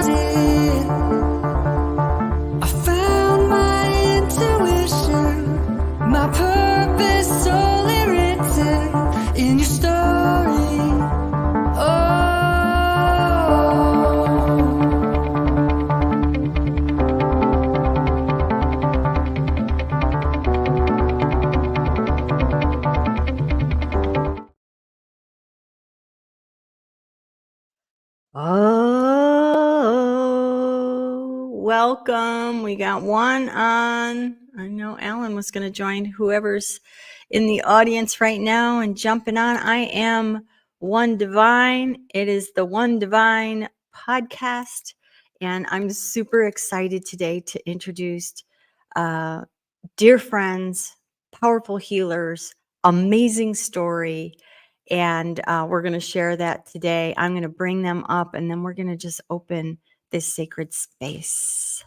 did. I found my intuition, my purpose solely written in your story. Welcome. We got one on. I know Alan was going to join. Whoever's in the audience right now and jumping on. I am One Divine. It is the One Divine podcast, and I'm super excited today to introduce dear friends, powerful healers, amazing story. And we're going to share that today. I'm going to bring them up, and then we're going to just open this sacred space.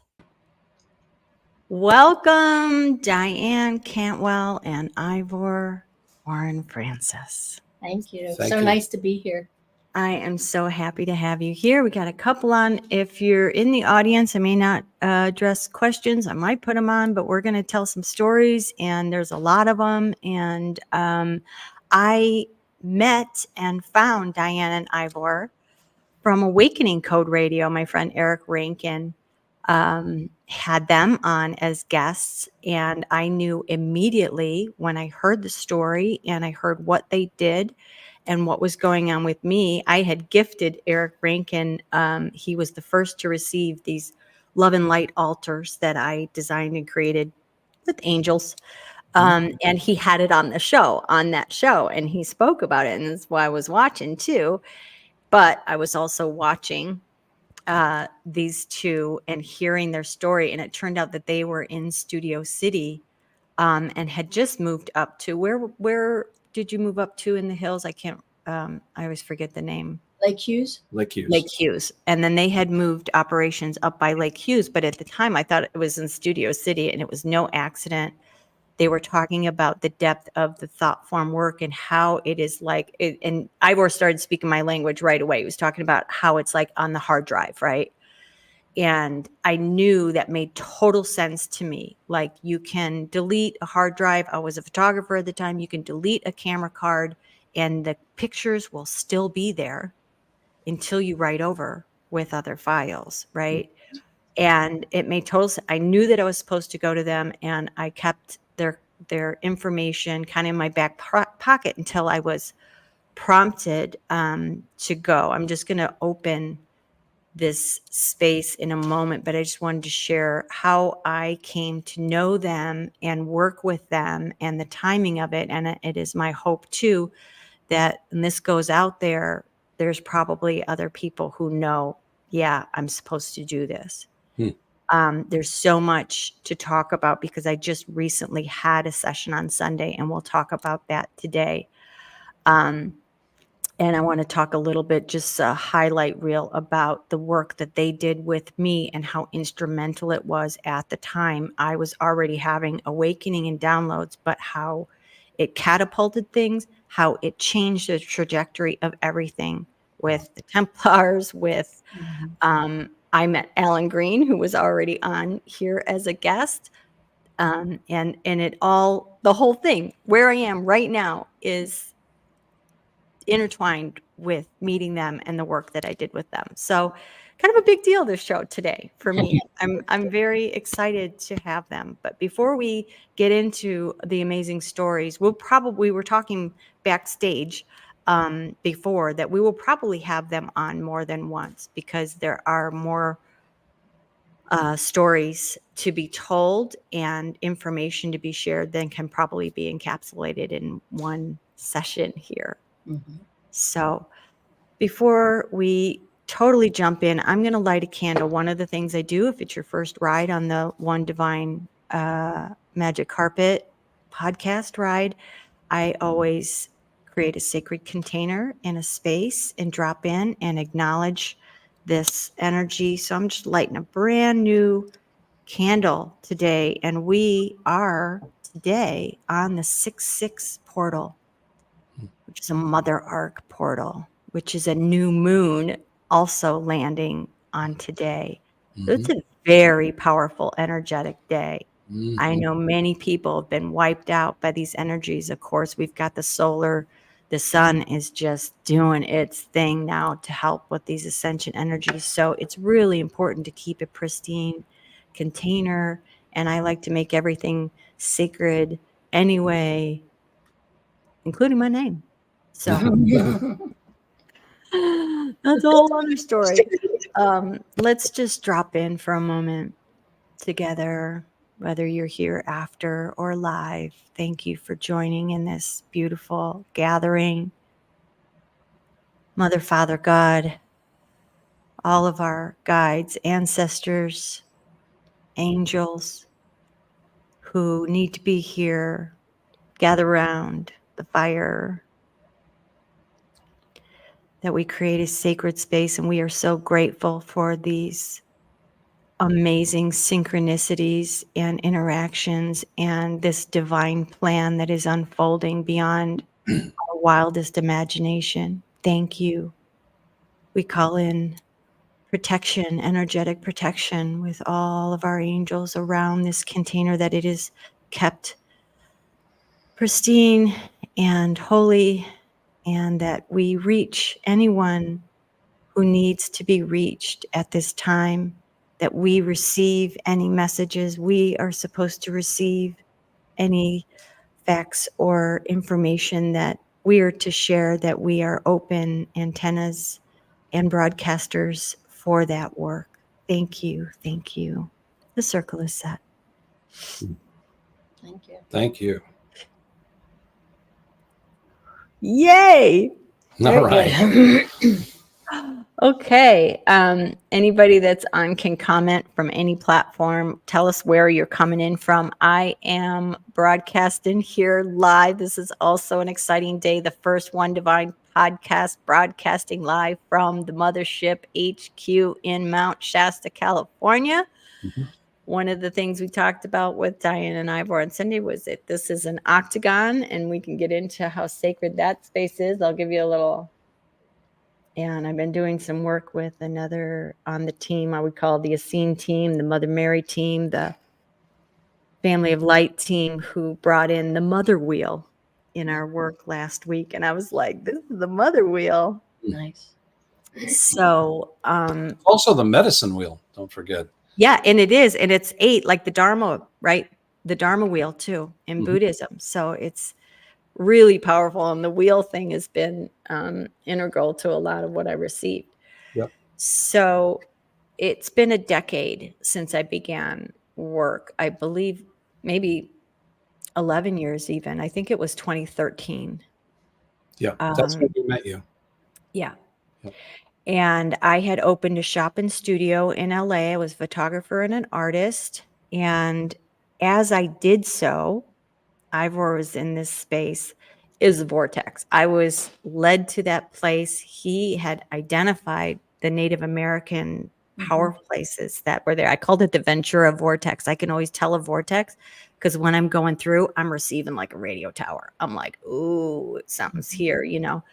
Welcome, Diane, Cantwell, and Ivor, Warren Francis. Thank you. So nice to be here. I am so happy to have you here. We got a couple on. If you're in the audience, I may not address questions. I might put them on, but we're going to tell some stories, and there's a lot of them. And I met and found Diane and Ivor from Awakening Code Radio. My friend Eric Rankin had them on as guests, and I knew immediately when I heard the story and I heard what they did and what was going on with me. I had gifted Eric Rankin. He was the first to receive these love and light altars that I designed and created with angels. And he had it on that show, and he spoke about it. And that's why I was watching too. But I was also watching these two and hearing their story. And it turned out that they were in Studio City and had just moved up to where did you move up to in the hills? I can't, I always forget the name. Lake Hughes? Lake Hughes. Lake Hughes. And then they had moved operations up by Lake Hughes. But at the time, I thought it was in Studio City, and it was no accident. They were talking about the depth of the thought form work and how it is like, and Ivor started speaking my language right away. He was talking about how it's like on the hard drive, right? And I knew that made total sense to me. Like, you can delete a hard drive. I was a photographer at the time. You can delete a camera card and the pictures will still be there until you write over with other files, right? And it made total sense. I knew that I was supposed to go to them, and I kept their information kind of in my back pocket until I was prompted to go. I'm just going to open this space in a moment, but I just wanted to share how I came to know them and work with them and the timing of it. And it is my hope too that, and this goes out there, there's probably other people who know, yeah, I'm supposed to do this. There's so much to talk about because I just recently had a session on Sunday, and we'll talk about that today. And I want to talk a little bit, just a highlight reel about the work that they did with me and how instrumental it was at the time. I was already having awakening and downloads, but how it catapulted things, how it changed the trajectory of everything with the Templars, with I met Alan Green, who was already on here as a guest. And it all, the whole thing, where I am right now is intertwined with meeting them and the work that I did with them. So kind of a big deal, this show today for me. I'm very excited to have them. But before we get into the amazing stories, we were talking backstage before that we will probably have them on more than once because there are more stories to be told and information to be shared than can probably be encapsulated in one session here. So before we totally jump in, I'm going to light a candle. One of the things I do, if it's your first ride on the One Divine Magic Carpet podcast ride, I always create a sacred container in a space and drop in and acknowledge this energy. So I'm just lighting a brand new candle today. And we are today on the 6/6 portal, which is a Mother Arc portal, which is a new moon also landing on today. So it's a very powerful, energetic day. Mhm. I know many people have been wiped out by these energies. Of course, we've got the solar. The sun is just doing its thing now to help with these ascension energies. So it's really important to keep a pristine container. And I like to make everything sacred anyway, including my name. So that's a whole other story. Let's just drop in for a moment together, whether you're here after or live. Thank you for joining in this beautiful gathering. Mother, Father, God, all of our guides, ancestors, angels who need to be here, gather around the fire, that we create a sacred space. And we are so grateful for these amazing synchronicities and interactions and this divine plan that is unfolding beyond our wildest imagination. Thank you. We call in protection, energetic protection with all of our angels around this container, that it is kept pristine and holy, and that we reach anyone who needs to be reached at this time, that we receive any messages we are supposed to receive, any facts or information that we are to share, that we are open antennas and broadcasters for that work. Thank you. Thank you. The circle is set. Thank you. Thank you. Yay. All right. Okay. Anybody that's on can comment from any platform. Tell us where you're coming in from. I am broadcasting here live. This is also an exciting day. The first One Divine podcast broadcasting live from the Mothership HQ in Mount Shasta, California. Mhm. One of the things we talked about with Diane and Ivor on Sunday was that this is an octagon, and we can get into how sacred that space is. I'll give you a little. And I've been doing some work with another on the team. I would call the Essene team, the Mother Mary team, the Family of Light team, who brought in the mother wheel in our work last week. And I was like, this is the mother wheel. Nice. So, Also the medicine wheel, don't forget. yeah, and it is. And it's 8, like the Dharma, right? The Dharma wheel too in Mhm. Buddhism. So it's really powerful. And the wheel thing has been integral to a lot of what I received. Yep. So it's been a decade since I began work. I believe maybe 11 years even. I think it was 2013. Yeah, that's when we met you. Yeah. Yep. And I had opened a shop and studio in LA. I was a photographer and an artist. And as I did so, Ivor was in this space, is the vortex. I was led to that place. He had identified the Native American power places that were there. I called it the Ventura vortex. I can always tell a vortex because when I'm going through, I'm receiving like a radio tower. I'm like, ooh, something's here, you know.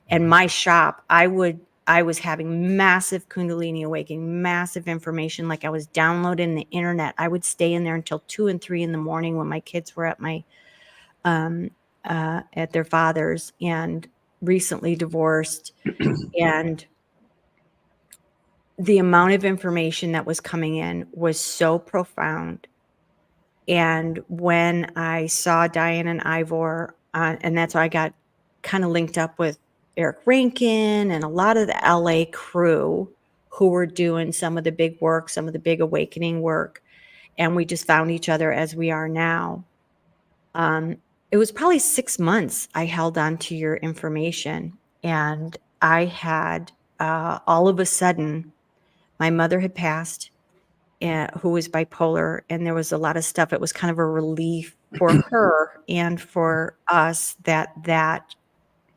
And my shop, I was having massive kundalini awakening, massive information. Like I was downloading the internet. I would stay in there until 2 and 3 in the morning when my kids were at my at their father's, and recently divorced. And the amount of information that was coming in was so profound. And when I saw Diane and Ivor, and that's why I got kind of linked up with Eric Rankin and a lot of the LA crew who were doing some of the big work, some of the big awakening work. And we just found each other as we are now. It was probably 6 months I held on to your information, and I had all of a sudden, my mother had passed, who was bipolar, and there was a lot of stuff. It was kind of a relief for her and for us that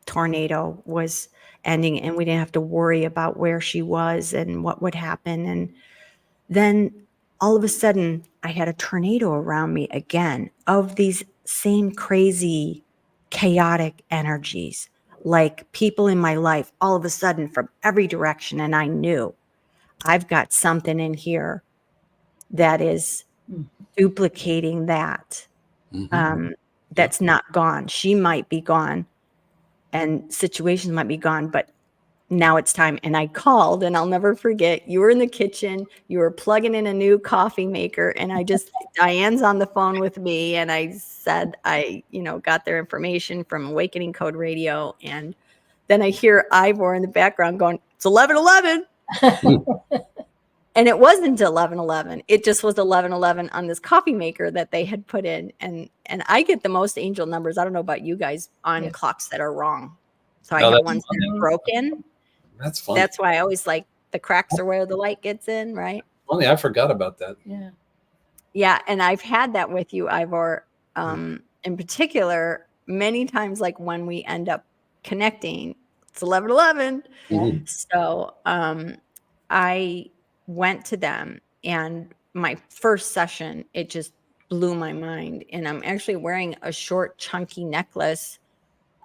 tornado was ending, and we didn't have to worry about where she was and what would happen. And then all of a sudden, I had a tornado around me again of these same crazy, chaotic energies, like people in my life all of a sudden from every direction. And I knew I've got something in here that is duplicating that. That's not gone. She might be gone and situations might be gone, but now it's time. And I called, and I'll never forget, you were in the kitchen, you were plugging in a new coffee maker, and Diane's on the phone with me, and I said, got their information from Awakening Code Radio. And then I hear Ivor in the background going, it's 11:11. And it wasn't 11:11. It just was 11:11 on this coffee maker that they had put in. And I get the most angel numbers. I don't know about you guys on clocks that are wrong. So I have ones that are broken. That's fun. That's why I always like the cracks are where the light gets in, right? Funny, I forgot about that. Yeah. Yeah. And I've had that with you, Ivor, in particular, many times, like when we end up connecting, it's 11:11. So I went to them, and my first session, it just blew my mind. And I'm actually wearing a short, chunky necklace,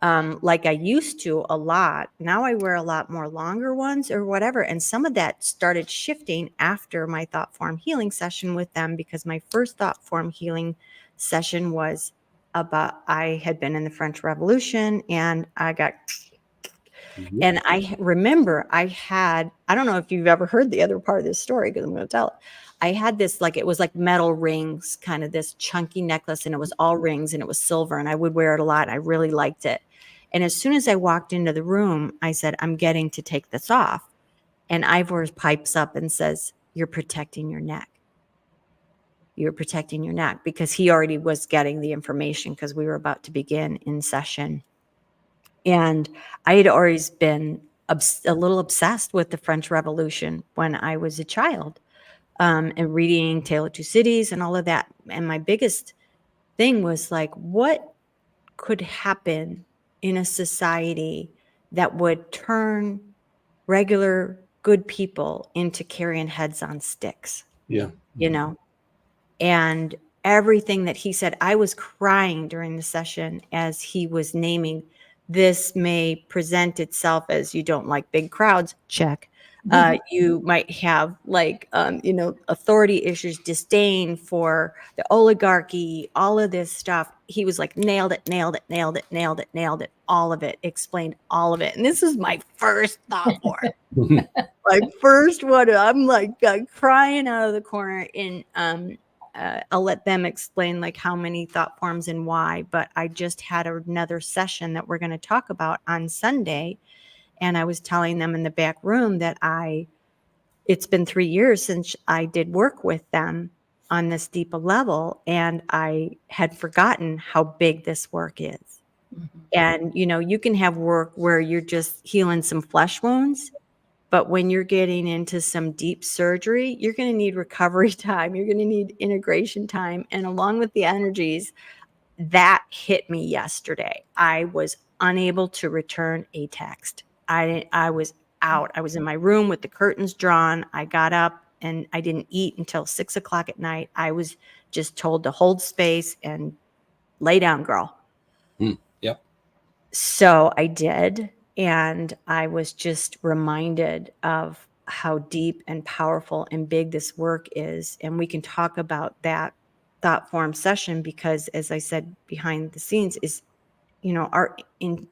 like I used to a lot. Now I wear a lot more longer ones or whatever. And some of that started shifting after my Thoughtform Healing session with them, because my first Thoughtform Healing session was about, I had been in the French Revolution, and I got... And I remember I don't know if you've ever heard the other part of this story, because I'm going to tell it. I had this, it was like metal rings, kind of this chunky necklace, and it was all rings, and it was silver, and I would wear it a lot. I really liked it. And as soon as I walked into the room, I said, I'm getting to take this off. And Ivor pipes up and says, you're protecting your neck. You're protecting your neck, because he already was getting the information, because we were about to begin in session. And I had always been a little obsessed with the French Revolution when I was a child, and reading Tale of Two Cities and all of that. And my biggest thing was like, what could happen in a society that would turn regular good people into carrying heads on sticks? Yeah. And everything that he said, I was crying during the session as he was naming, this may present itself as you don't like big crowds, check. You might have authority issues, disdain for the oligarchy, all of this stuff. He was like, nailed it, all of it, explained all of it. And this is my first thought for it. My first one. I'm like crying out of the corner. And I'll let them explain like how many thought forms and why, but I just had another session that we're going to talk about on Sunday. And I was telling them in the back room that it's been 3 years since I did work with them on this deeper level. And I had forgotten how big this work is. And, you can have work where you're just healing some flesh wounds. But when you're getting into some deep surgery, you're going to need recovery time. You're going to need integration time. And along with the energies, that hit me yesterday. I was unable to return a text. I was out. I was in my room with the curtains drawn. I got up and I didn't eat until 6 o'clock at night. I was just told to hold space and lay down, girl. Yep. So I did. And I was just reminded of how deep and powerful and big this work is. And we can talk about that thought form session, because as I said, behind the scenes is, our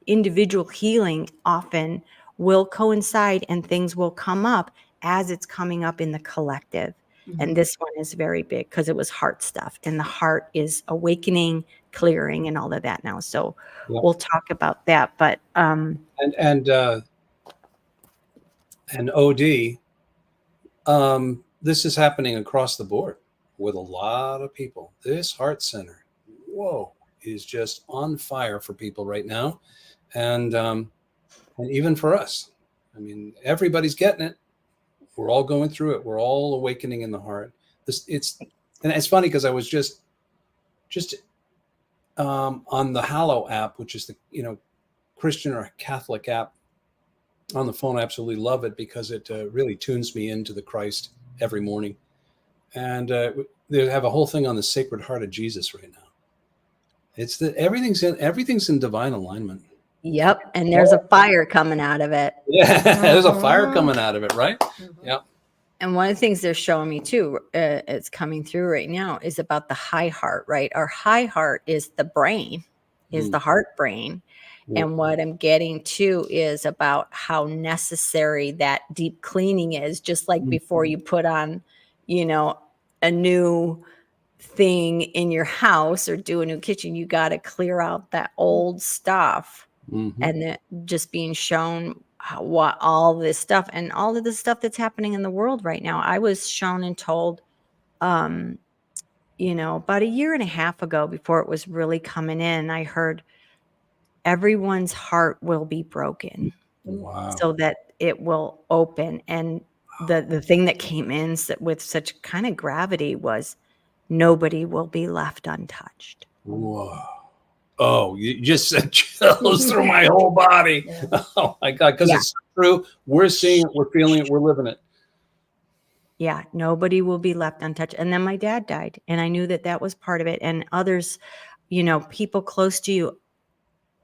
individual healing often will coincide and things will come up as it's coming up in the collective. And this one is very big because it was heart stuff, and the heart is awakening, clearing, and all of that now. So we'll talk about that. But and OD, this is happening across the board with a lot of people. This heart center, is just on fire for people right now, and even for us. I mean, everybody's getting it. We're all going through it. We're all awakening in the heart. And it's funny because I was just on the Hallow app, which is the Christian or Catholic app on the phone. I absolutely love it because it really tunes me into the Christ every morning. And they have a whole thing on the Sacred Heart of Jesus right now. It's that everything's in divine alignment. Yep. And there's a fire coming out of it. Yeah, there's a fire coming out of it, right? Yep. And one of the things they're showing me too, it's coming through right now, is about the high heart, right? Our high heart is the brain, is the heart brain. And what I'm getting to is about how necessary that deep cleaning is, just like before you put on, you know, a new thing in your house or do a new kitchen, you got to clear out that old stuff. And then just being shown what all this stuff and all of the stuff that's happening in the world right now. I was shown and told, you know, about a year and a half ago, before it was really coming in, I heard everyone's heart will be broken. Wow. So that it will open. And the thing that came in with such kind of gravity was nobody will be left untouched. Whoa. Oh, you just sent chills through my whole body. Yeah. Oh my God, because it's true. We're seeing it, we're feeling it, we're living it. Yeah, nobody will be left untouched. And then my dad died, and I knew that that was part of it. And others, you know, people close to you,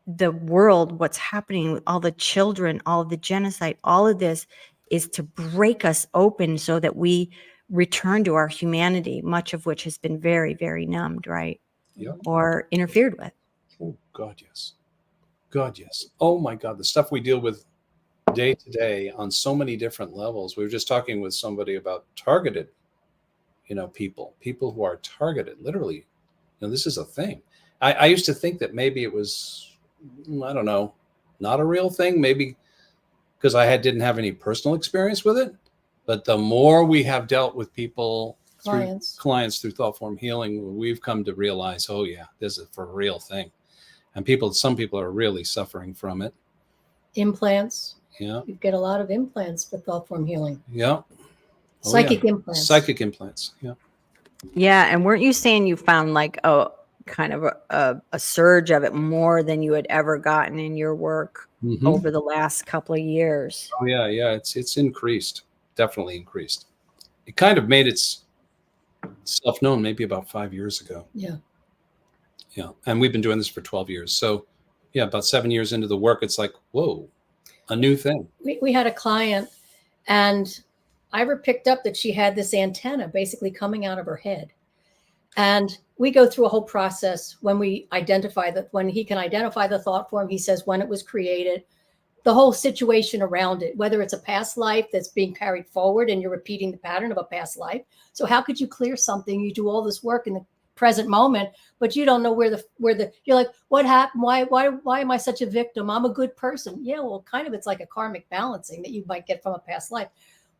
the world, what's happening with all the children, all the genocide, all of this is to break us open so that we return to our humanity, much of which has been very, very numbed, right? Yeah. Or interfered with. Oh God, yes. God, yes. Oh my God, the stuff we deal with day to day on so many different levels. We were just talking with somebody about targeted, you know, people who are targeted, literally. You know, this is a thing. I used to think that maybe it was, I don't know, not a real thing, maybe because I didn't have any personal experience with it. But the more we have dealt with people, clients through Thoughtform Healing, we've come to realize, oh yeah, this is for a real thing. And some people are really suffering from it. Implants. Yeah. You get a lot of implants with Thoughtform Healing. Yeah. Psychic implants. Psychic implants. Yeah. Yeah. And weren't you saying you found like kind of a surge of it more than you had ever gotten in your work over the last couple of years? Oh yeah. Yeah. It's increased. Definitely increased. It kind of made itself known maybe about 5 years ago. Yeah. Yeah. And we've been doing this for 12 years. So yeah, about 7 years into the work, it's like, whoa, a new thing. We had a client, and Ivor picked up that she had this antenna basically coming out of her head. And we go through a whole process when we identify that, when he can identify the thought form, he says when it was created, the whole situation around it, whether it's a past life that's being carried forward and you're repeating the pattern of a past life. So how could you clear something? You do all this work in the present moment, but you don't know where you're like, what happened? Why am I such a victim? I'm a good person. Yeah, well, kind of, it's like a karmic balancing that you might get from a past life.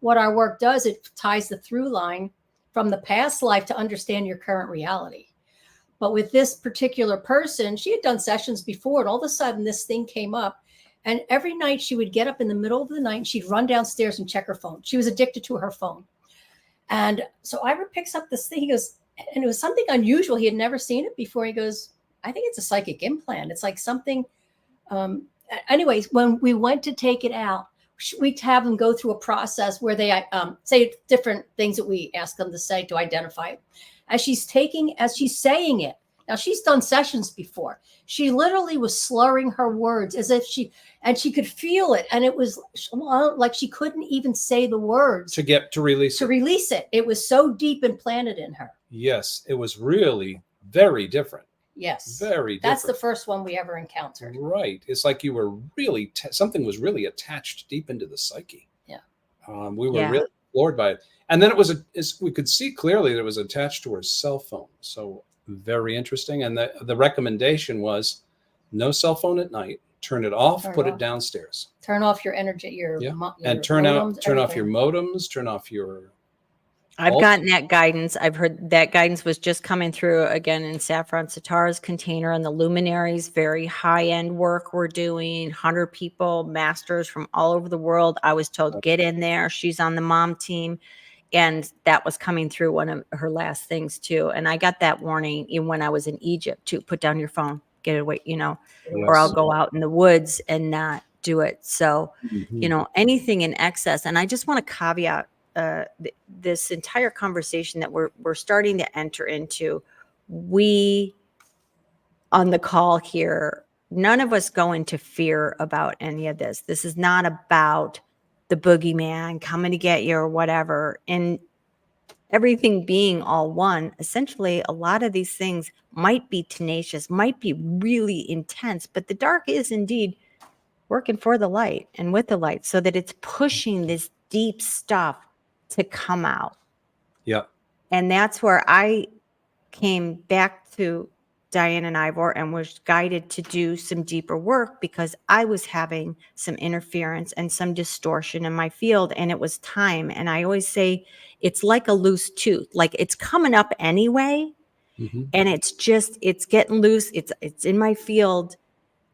What our work does, it ties the through line from the past life to understand your current reality. But with this particular person, she had done sessions before, and all of a sudden this thing came up. And every night she would get up in the middle of the night and she'd run downstairs and check her phone. She was addicted to her phone. And so Ivor picks up this thing. He goes, and it was something unusual. He had never seen it before. He goes, I think it's a psychic implant. It's like something. Anyways, when we went to take it out, we'd have them go through a process where they say different things that we ask them to say to identify it. As she's saying it. Now, she's done sessions before. She literally was slurring her words as if she could feel it. And it was like she couldn't even say the words to release it. It was so deep implanted in her. Yes, it was really very different. Yes. Very different. That's the first one we ever encountered. Right. It's like you were really, something was really attached deep into the psyche. Yeah. We were really floored by it. And then we could see clearly that it was attached to her cell phone. So very interesting. And the recommendation was no cell phone at night. Turn it off. Put it downstairs. Turn off your energy. And turn off your modems. Turn off your. I've gotten that guidance. I've heard that guidance was just coming through again in Saffron Sitar's container, and the luminaries, very high end work we're doing. 100 people, masters from all over the world. I was told get in there. She's on the mom team. And that was coming through one of her last things too. And I got that warning even when I was in Egypt too. Put down your phone, get it away, or I'll go out in the woods and not do it. So, anything in excess. And I just want to caveat this entire conversation that we're starting to enter into. We on the call here, none of us go into fear about any of this. This is not about the boogeyman coming to get you or whatever. And everything being all one, essentially, a lot of these things might be tenacious, might be really intense, but the dark is indeed working for the light and with the light, so that it's pushing this deep stuff to come out. Yeah. And that's where I came back to Diane and Ivor and was guided to do some deeper work, because I was having some interference and some distortion in my field, and it was time. And I always say it's like a loose tooth, like it's coming up anyway, Mm-hmm. and it's getting loose. It's in my field,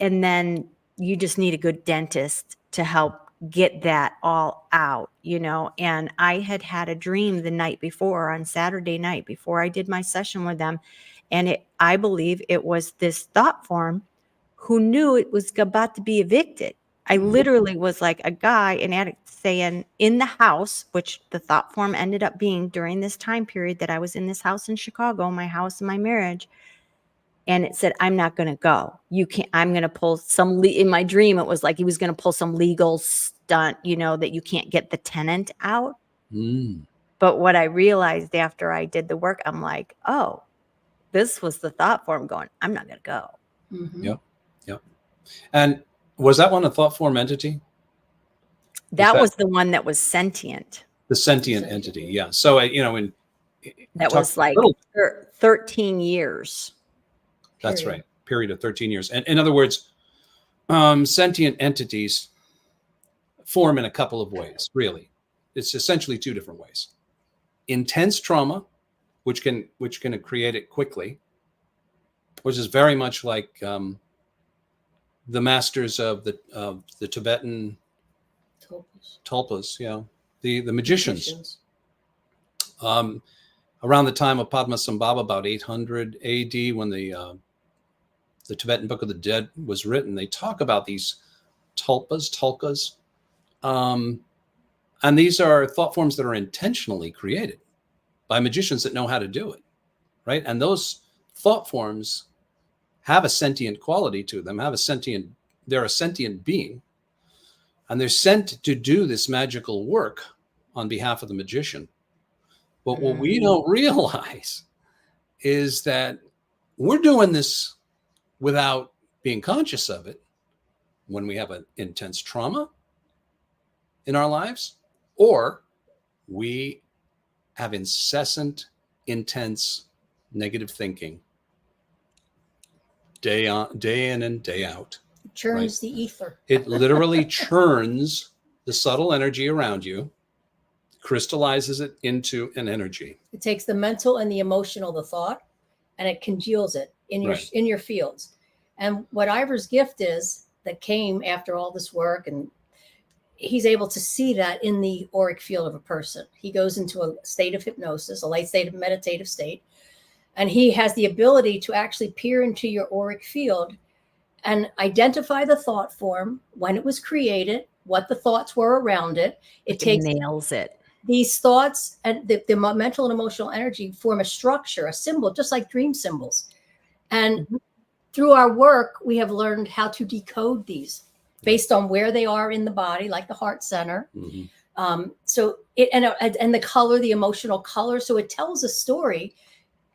and then you just need a good dentist to help get that all out, And I had a dream the night before, on Saturday night, before I did my session with them. And I believe it was this thought form who knew it was about to be evicted. I literally was like a guy, an addict, saying in the house, which the thought form ended up being during this time period that I was in this house in Chicago, my house and my marriage. And it said, I'm not going to go. You can't, I'm going to pull some, in my dream, it was like he was going to pull some legal stunt, that you can't get the tenant out. Mm. But what I realized after I did the work, I'm like, oh, this was the thought form going, I'm not going to go. Mhm. Yep. Yep. And was that one a thought form entity? That was the one that was sentient. The sentient entity. Yeah. So, when That was like 13 years. That's right. Period of 13 years. And in other words, sentient entities form in a couple of ways, really. It's essentially two different ways. Intense trauma, which can create it quickly, which is very much like the masters of the Tibetan tulpas, the magicians. Around the time of Padmasambhava, about 800 AD, when the Tibetan Book of the Dead was written, they talk about these tulkas. And these are thought forms that are intentionally created by magicians that know how to do it, right? And those thought forms have a sentient quality to them, they're a sentient being, and they're sent to do this magical work on behalf of the magician. But what we don't realize is that we're doing this without being conscious of it when we have an intense trauma in our lives, or we have incessant, intense negative thinking day in and day out. It churns the ether. It literally churns the subtle energy around you, crystallizes it into an energy. It takes the mental and the emotional, the thought, and it congeals it in your fields. And what Ivor's gift is that came after all this work, and he's able to see that in the auric field of a person. He goes into a state of hypnosis, a light state of meditative state, and he has the ability to actually peer into your auric field and identify the thought form, when it was created, what the thoughts were around it. It nails it. These thoughts and the mental and emotional energy form a structure, a symbol, just like dream symbols. And through our work, we have learned how to decode these based on where they are in the body, like the heart center. So and the color, the emotional color. So it tells a story.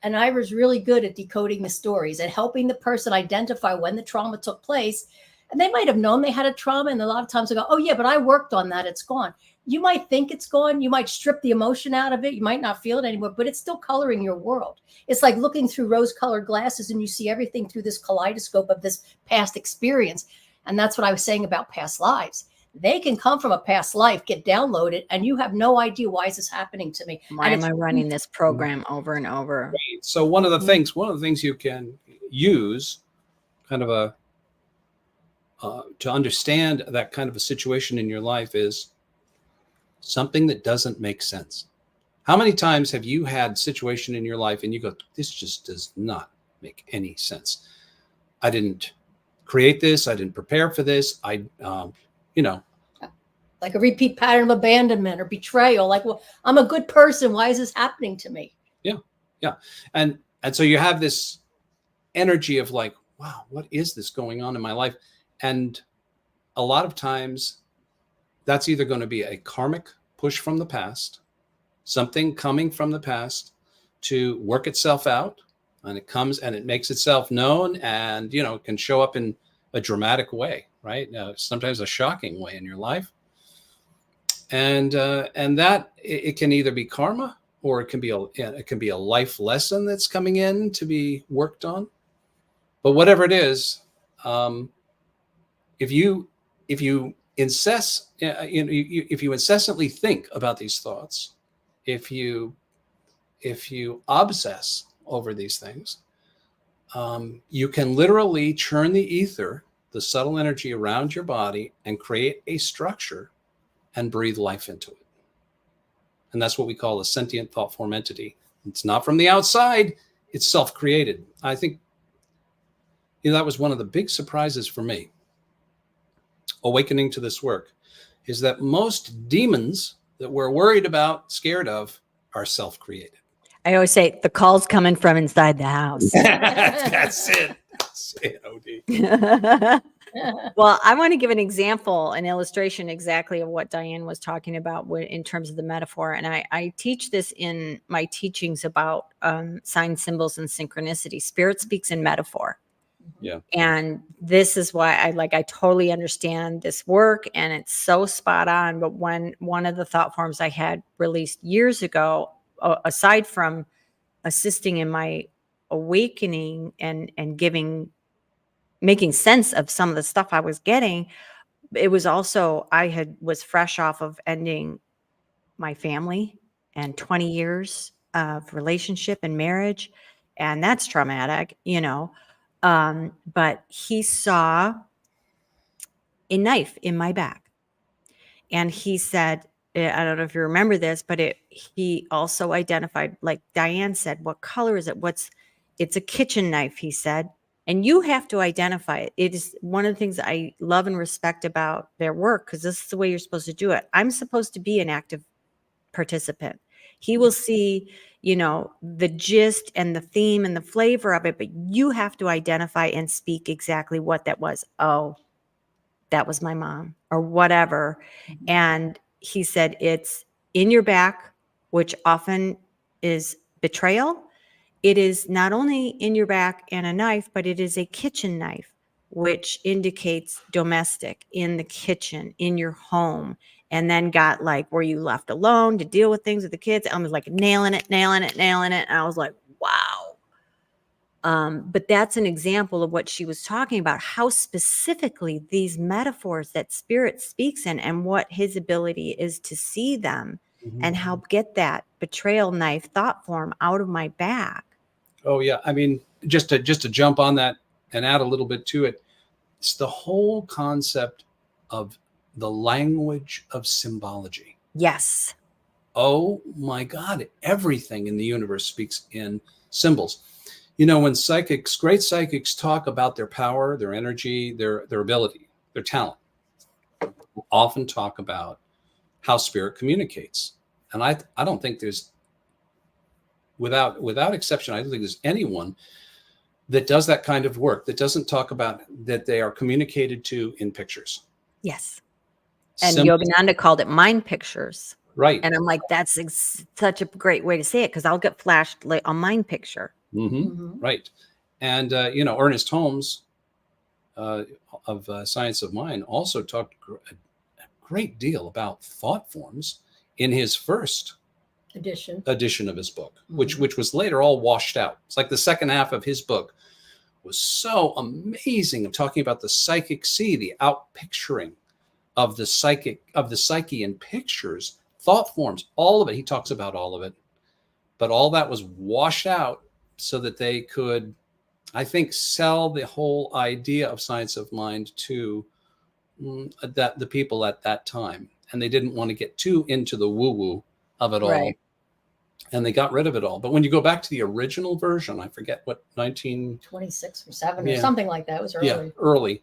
And Ivor's really good at decoding the stories and helping the person identify when the trauma took place. And they might have known they had a trauma. And a lot of times they go, oh yeah, but I worked on that. It's gone. You might think it's gone. You might strip the emotion out of it. You might not feel it anymore, but it's still coloring your world. It's like looking through rose-colored glasses and you see everything through this kaleidoscope of this past experience. And that's what I was saying about past lives. They can come from a past life, get downloaded, and you have no idea, why is this happening to me? Why am I running this program over and over? Right. So one of the things you can use kind of to understand that kind of a situation in your life is something that doesn't make sense. How many times have you had a situation in your life and you go, this just does not make any sense? I didn't create this. I didn't prepare for this. Like a repeat pattern of abandonment or betrayal. Like, well, I'm a good person. Why is this happening to me? Yeah. And so you have this energy of like, wow, what is this going on in my life? And a lot of times that's either going to be a karmic push from the past, something coming from the past to work itself out, and it comes and it makes itself known, and can show up in a dramatic way, right? Sometimes a shocking way in your life, and that it can either be karma, or it can be a life lesson that's coming in to be worked on. But whatever it is, if you incessantly think about these thoughts, if you obsess over these things, you can literally churn the ether, the subtle energy around your body, and create a structure and breathe life into it. And that's what we call a sentient thought form entity. It's not from the outside, it's self-created. I think that was one of the big surprises for me, awakening to this work, is that most demons that we're worried about, scared of, are self-created. I always say the call's coming from inside the house. That's it. That's it, OD. Well, I want to give an example, an illustration exactly of what Diane was talking about in terms of the metaphor. And I teach this in my teachings about signs, symbols, and synchronicity. Spirit speaks in metaphor. Yeah. And this is why I totally understand this work, and it's so spot on. But when one of the thought forms I had released years ago, aside from assisting in my awakening and making sense of some of the stuff I was getting, it was also, was fresh off of ending my family and 20 years of relationship and marriage. And that's traumatic, but he saw a knife in my back, and he said, I don't know if you remember this, but he also identified, like Diane said, what color is it? It's a kitchen knife, he said. And you have to identify it. It is one of the things I love and respect about their work, because this is the way you're supposed to do it. I'm supposed to be an active participant. He will see, the gist and the theme and the flavor of it, but you have to identify and speak exactly what that was. Oh, that was my mom, or whatever. And he said, it's in your back, which often is betrayal. It is not only in your back and a knife, but it is a kitchen knife, which indicates domestic, in the kitchen, in your home. And then got like, were you left alone to deal with things with the kids? I was like nailing it. And I was like, wow. But that's an example of what she was talking about, how specifically these metaphors that spirit speaks in, and what his ability is to see them, and help get that betrayal knife thought form out of my back. Oh yeah. I mean, just to jump on that and add a little bit to it, it's the whole concept of the language of symbology. Yes. Oh my God, everything in the universe speaks in symbols. When great psychics talk about their power, their energy, their ability, their talent, we'll often talk about how spirit communicates. And I don't think there's, without exception, I don't think there's anyone that does that kind of work that doesn't talk about that they are communicated to in pictures. Yes. And Yogananda called it mind pictures. Right. And I'm like, that's such a great way to say it, because I'll get flashed like a mind picture. Right. And, Ernest Holmes of Science of Mind also talked a great deal about thought forms in his first edition of his book, which was later all washed out. It's like the second half of his book was so amazing of talking about the psychic see, the outpicturing of the psyche in pictures, thought forms, all of it. He talks about all of it, but all that was washed out so that they could, I think, sell the whole idea of Science of Mind to the people at that time. And they didn't want to get too into the woo-woo of it all. Right. And they got rid of it all. But when you go back to the original version, I forget what, 1926 or 7 or something like that. It was early. Yeah, early.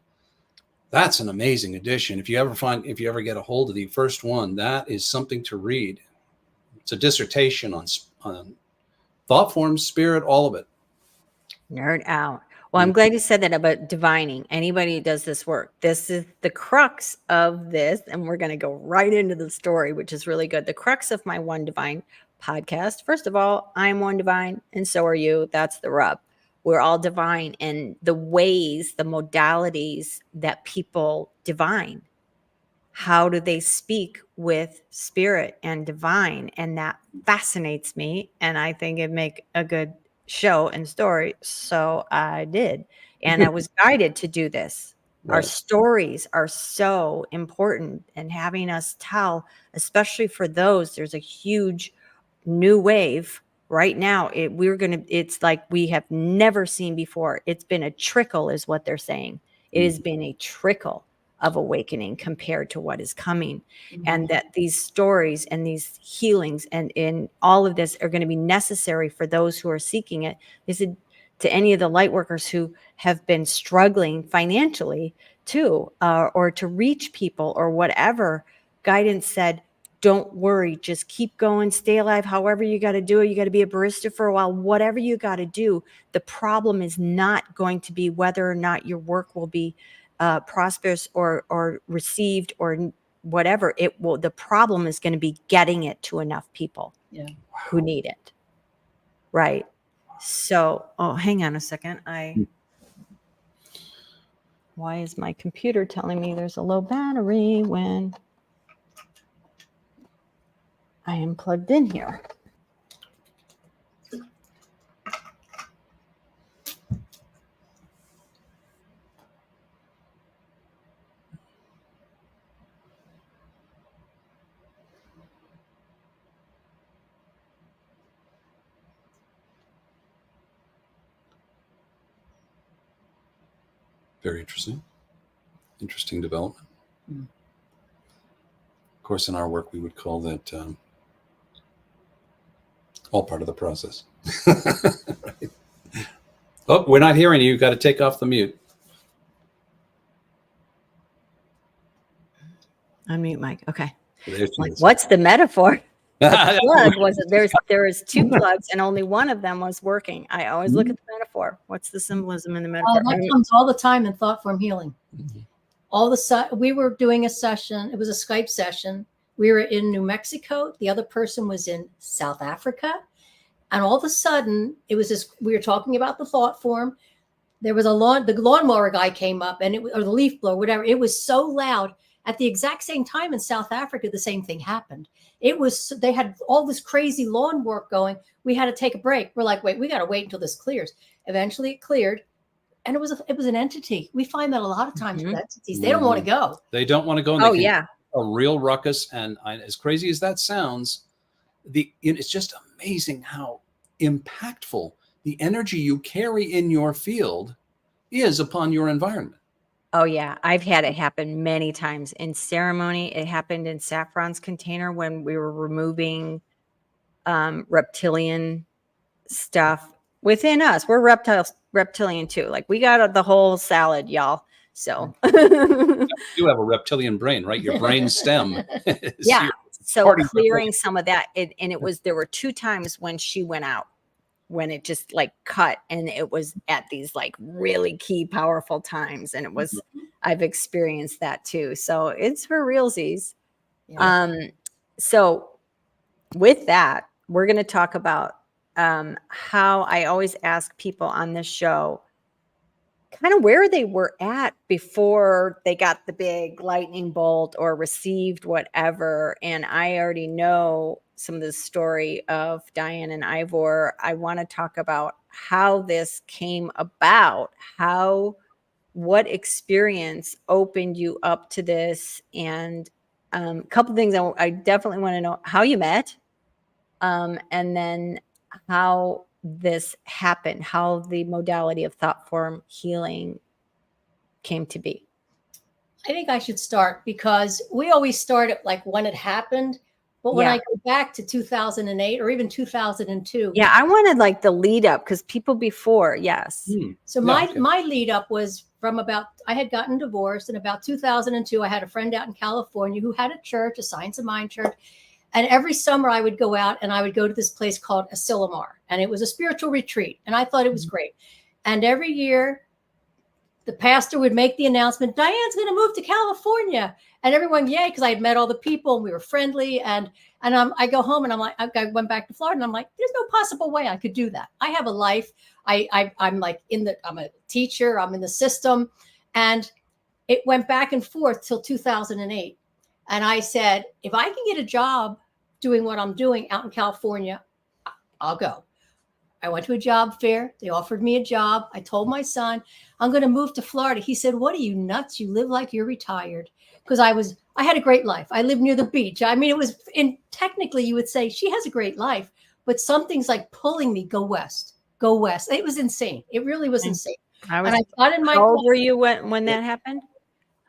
That's an amazing edition. If you ever get a hold of the first one, that is something to read. It's a dissertation on thought forms, spirit, all of it. Nerd out. Well, I'm glad you said that about divining. Anybody who does this work, this is the crux of this. And we're going to go right into the story, which is really good. The crux of my One Divine podcast. First of all, I'm One Divine, and so are you. That's the rub. We're all divine, and the ways, the modalities that people divine. How do they speak with spirit and divine? And that fascinates me. And I think it'd make a good show and story. So I did. And I was guided to do this. Our Right. stories are so important, and having us tell, especially for those, there's a huge new wave right now. It's like we have never seen before. It's been a trickle, is what they're saying. It has been a trickle of awakening compared to what is coming. And that these stories and these healings and all of this are going to be necessary for those who are seeking it. They said to any of the light workers who have been struggling financially too, or to reach people or whatever, guidance said, don't worry, just keep going, stay alive, however you got to do it. You got to be a barista for a while, whatever you got to do. The problem is not going to be whether or not your work will be prosperous or received or whatever. The problem is going to be getting it to enough people who need it. Right. So, hang on a second. Why is my computer telling me there's a low battery when I am plugged in here? Very interesting. Interesting development. Of course, in our work, we would call that all part of the process. Right. Oh, we're not hearing you. You've got to take off the mute. Unmute mic. Okay. There she Like, is. what's the metaphor? The plug was there was two plugs and only one of them was working. I always look at the metaphor. What's the symbolism in the metaphor? That comes all the time in Thoughtform Healing. We were doing a session. It was a Skype session. We were in New Mexico. The other person was in South Africa. And all of a sudden, it was this, we were talking about the thought form. There was the lawnmower guy came up, and or the leaf blower, whatever. It was so loud. At the exact same time in South Africa, the same thing happened. They had all this crazy lawn work going. We had to take a break. We're like, wait, we got to wait until this clears. Eventually it cleared. And it was an entity. We find that a lot of times with entities. They don't want to go. They don't want to go. And a real ruckus. And as crazy as that sounds, it's just amazing how impactful the energy you carry in your field is upon your environment. Oh, yeah. I've had it happen many times in ceremony. It happened in Saffron's container when we were removing reptilian stuff within us. We're reptilian too. Like, we got the whole salad, y'all. So you have a reptilian brain, right? Your brain stem. Yeah. So clearing some of that. There were 2 times when she went out, when it just like cut, and it was at these like really key, powerful times. And I've experienced that too. So it's for realsies. Yeah. So with that, we're going to talk about how I always ask people on this show kind of where they were at before they got the big lightning bolt or received whatever. And I already know some of the story of Diane and Ivor. I want to talk about how this came about, what experience opened you up to this, and a couple of things I definitely want to know: how you met, and then how this happened, how the modality of Thoughtform Healing came to be. I think I should start, because we always start at like when it happened. But when I go back to 2008 or even 2002. Yeah, I wanted like the lead up, because people before, yes. So my lead up was from I had gotten divorced in about 2002. I had a friend out in California who had a church, a Science of Mind church. And every summer I would go out and I would go to this place called Asilomar. And it was a spiritual retreat. And I thought it was great. And every year, the pastor would make the announcement, Diane's going to move to California. And everyone, yay, because I had met all the people and we were friendly. And I go home and I'm like, I went back to Florida and I'm like, there's no possible way I could do that. I have a life. I'm like I'm a teacher. I'm in the system. And it went back and forth till 2008. And I said, if I can get a job doing what I'm doing out in California, I'll go. I went to a job fair. They offered me a job. I told my son, I'm going to move to Florida. He said, what are you, nuts? You live like you're retired. Because I had a great life. I lived near the beach. I mean, it was, technically you would say she has a great life, but something's like pulling me, go west, go west. It was insane. It really was insane. I And I got in my How old were you when that happened?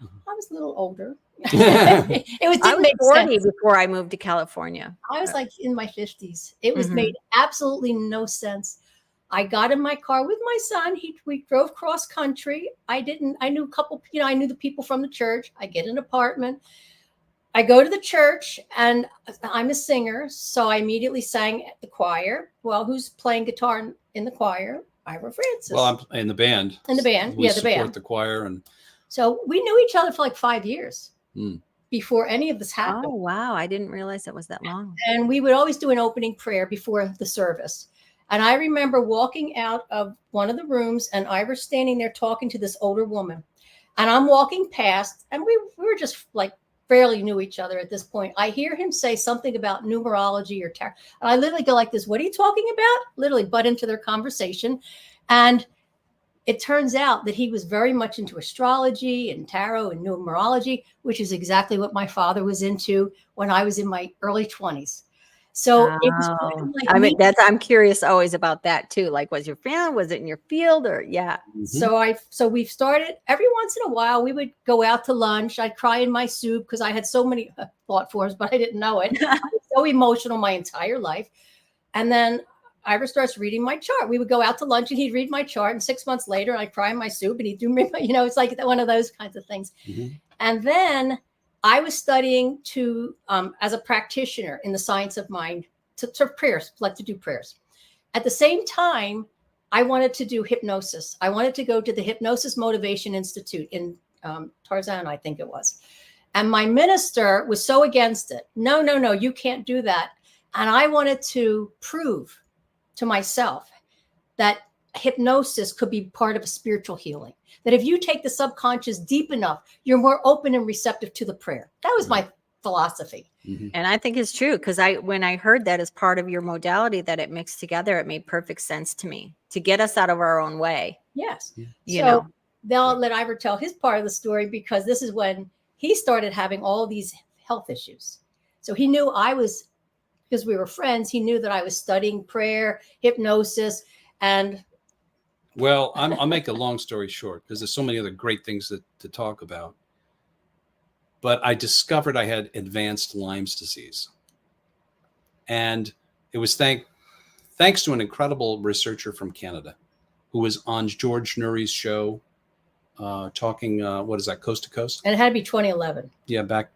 I was a little older. It I didn't was make 40 sense. before I moved to California. I was like in my 50s. It was made absolutely no sense. I got in my car with my son. We drove cross country. I knew a couple, I knew the people from the church. I get an apartment. I go to the church and I'm a singer. So I immediately sang at the choir. Well, who's playing guitar in the choir? Ivor Francis. Well, I'm in the band. In the band. We Yeah, the support band. the choir. And So we knew each other for like 5 years before any of this happened. Oh, wow. I didn't realize it was that long. And we would always do an opening prayer before the service. And I remember walking out of one of the rooms and Ivor standing there talking to this older woman. And I'm walking past and we were just like barely knew each other at this point. I hear him say something about numerology or tarot. And I literally go like this, what are you talking about? Literally butt into their conversation. And it turns out that he was very much into astrology and tarot and numerology, which is exactly what my father was into when I was in my early 20s. So it was kind of like I mean, I'm curious always about that too. Like, was your family, was it in your field or yeah? So we've started every once in a while, we would go out to lunch. I'd cry in my soup because I had so many thought forms, but I didn't know it. I was so emotional my entire life. And then Ivor starts reading my chart. We would go out to lunch and he'd read my chart. And 6 months later, I'd cry in my soup and he'd do me, it's like one of those kinds of things. And then I was studying as a practitioner in the science of mind to prayers, like to do prayers. At the same time, I wanted to do hypnosis. I wanted to go to the Hypnosis Motivation Institute in Tarzan, I think it was. And my minister was so against it. No, you can't do that. And I wanted to prove to myself that hypnosis could be part of a spiritual healing. That if you take the subconscious deep enough, you're more open and receptive to the prayer. That was my philosophy. And I think it's true because when I heard that as part of your modality that it mixed together, it made perfect sense to me to get us out of our own way. Yes. You know. Then I'll let Ivor tell his part of the story because this is when he started having all these health issues. So he knew because we were friends, he knew that I was studying prayer, hypnosis, and well, I'll make a long story short because there's so many other great things to talk about. But I discovered I had advanced Lyme's disease. And it was thanks to an incredible researcher from Canada who was on George Nuri's show talking, what is that, Coast to Coast? And it had to be 2011. Yeah, back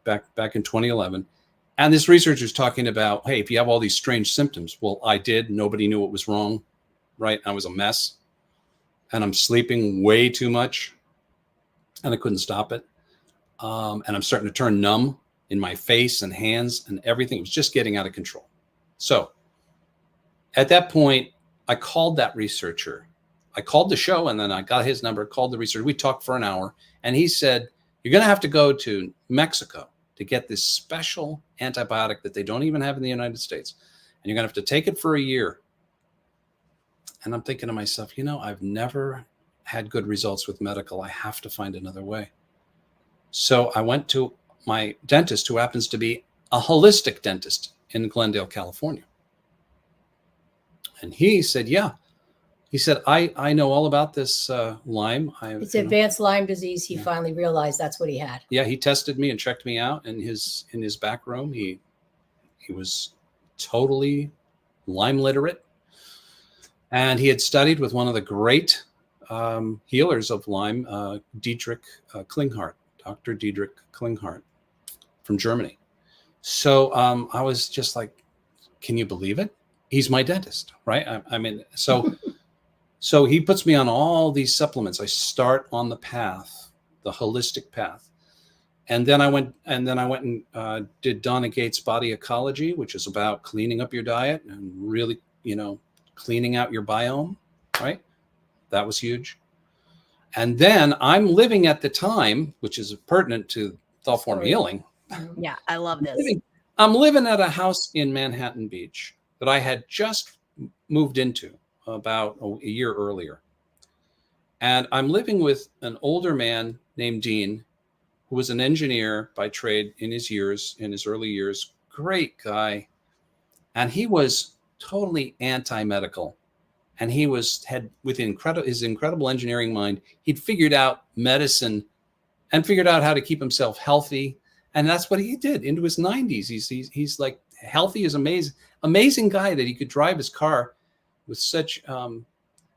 in 2011. And this researcher is talking about, hey, if you have all these strange symptoms, well, I did. Nobody knew what was wrong, right? I was a mess. And I'm sleeping way too much. And I couldn't stop it. And I'm starting to turn numb in my face and hands and everything. It was just getting out of control. So at that point, I called that researcher. I called the show and then I got his number, called the researcher. We talked for an hour. And he said, you're going to have to go to Mexico to get this special antibiotic that they don't even have in the United States. And you're going to have to take it for a year. And I'm thinking to myself, I've never had good results with medical. I have to find another way. So I went to my dentist, who happens to be a holistic dentist in Glendale, California. And he said, yeah. He said, I know all about this Lyme. It's advanced Lyme disease. He finally realized that's what he had. Yeah, he tested me and checked me out in his back room. He was totally Lyme literate. And he had studied with one of the great healers of Lyme, Dietrich Klinghardt, Dr. Dietrich Klinghardt from Germany. So I was just like, can you believe it? He's my dentist, right? I mean, so So he puts me on all these supplements. I start on the path, the holistic path. And then I went and did Donna Gates' Body Ecology, which is about cleaning up your diet and really, cleaning out your biome, right? That was huge. And then I'm living at the time, which is pertinent to Thoughtform Healing. Yeah, I love this. I'm living at a house in Manhattan Beach that I had just moved into about a year earlier. And I'm living with an older man named Dean, who was an engineer by trade in his early years, great guy. And he was totally anti-medical. And he had with his incredible engineering mind, he'd figured out medicine and figured out how to keep himself healthy. And that's what he did into his 90s. He's like healthy as amazing guy that he could drive his car with such,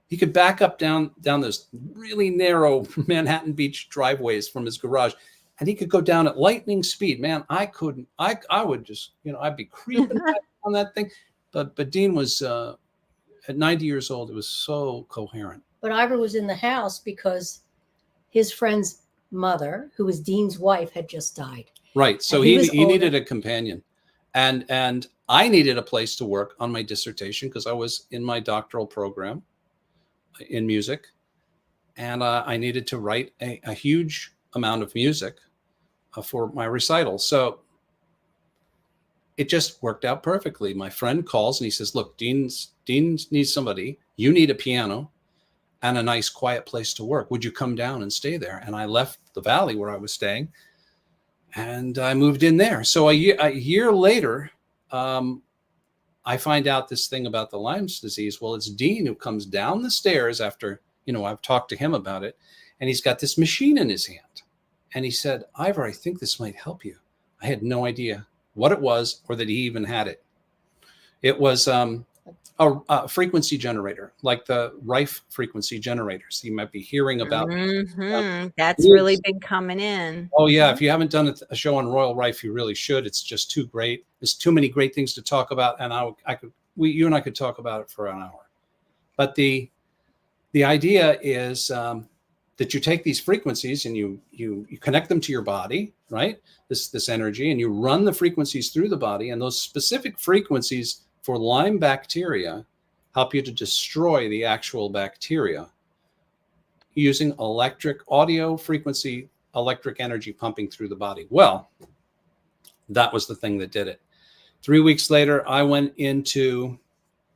he could back up down those really narrow Manhattan Beach driveways from his garage. And he could go down at lightning speed. Man, I couldn't. I would just, I'd be creeping on that thing. But Dean was at 90 years old. It was so coherent. But Ivor was in the house because his friend's mother, who was Dean's wife, had just died. Right. So he needed a companion, and I needed a place to work on my dissertation because I was in my doctoral program in music, and I needed to write a huge amount of music for my recital. So it just worked out perfectly. My friend calls and he says, look, Dean needs somebody. You need a piano and a nice quiet place to work. Would you come down and stay there? And I left the valley where I was staying and I moved in there. So a year later, I find out this thing about the Lyme's disease. Well, it's Dean who comes down the stairs after, I've talked to him about it. And he's got this machine in his hand. And he said, Ivor, I think this might help you. I had no idea what it was or that he even had it. It was a frequency generator, like the Rife frequency generators. You might be hearing about. That's really been coming in. Oh, yeah. If you haven't done a show on Royal Rife, you really should. It's just too great. There's too many great things to talk about. And you and I could talk about it for an hour. But the idea is that you take these frequencies and you connect them to your body, right? This energy, and you run the frequencies through the body, and those specific frequencies for Lyme bacteria help you to destroy the actual bacteria using electric energy pumping through the body. Well, that was the thing that did it. 3 weeks later, I went into...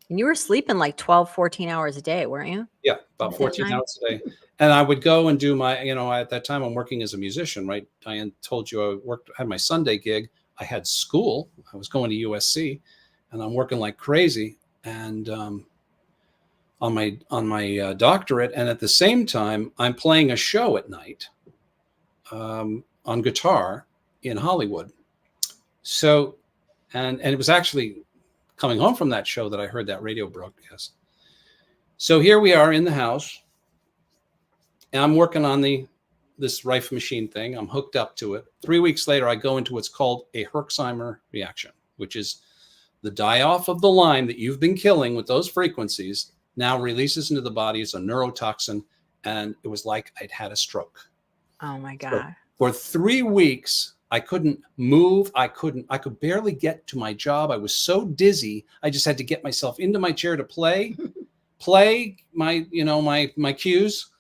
And you were sleeping like 12, 14 hours a day, weren't you? Yeah, about 14 hours a day. And I would go and do my, at that time I'm working as a musician, right? Diane told you I had my Sunday gig. I had school. I was going to USC and I'm working like crazy. And on my doctorate. And at the same time, I'm playing a show at night on guitar in Hollywood. So, and it was actually coming home from that show that I heard that radio broadcast. So here we are in the house, and I'm working on this Rife machine thing. I'm hooked up to it. 3 weeks later, I go into what's called a Herxheimer reaction, which is the die-off of the Lyme that you've been killing with those frequencies now releases into the body as a neurotoxin, and it was like I'd had a stroke. Oh my God. So for 3 weeks, I couldn't move. I could barely get to my job. I was so dizzy. I just had to get myself into my chair to play my, my cues,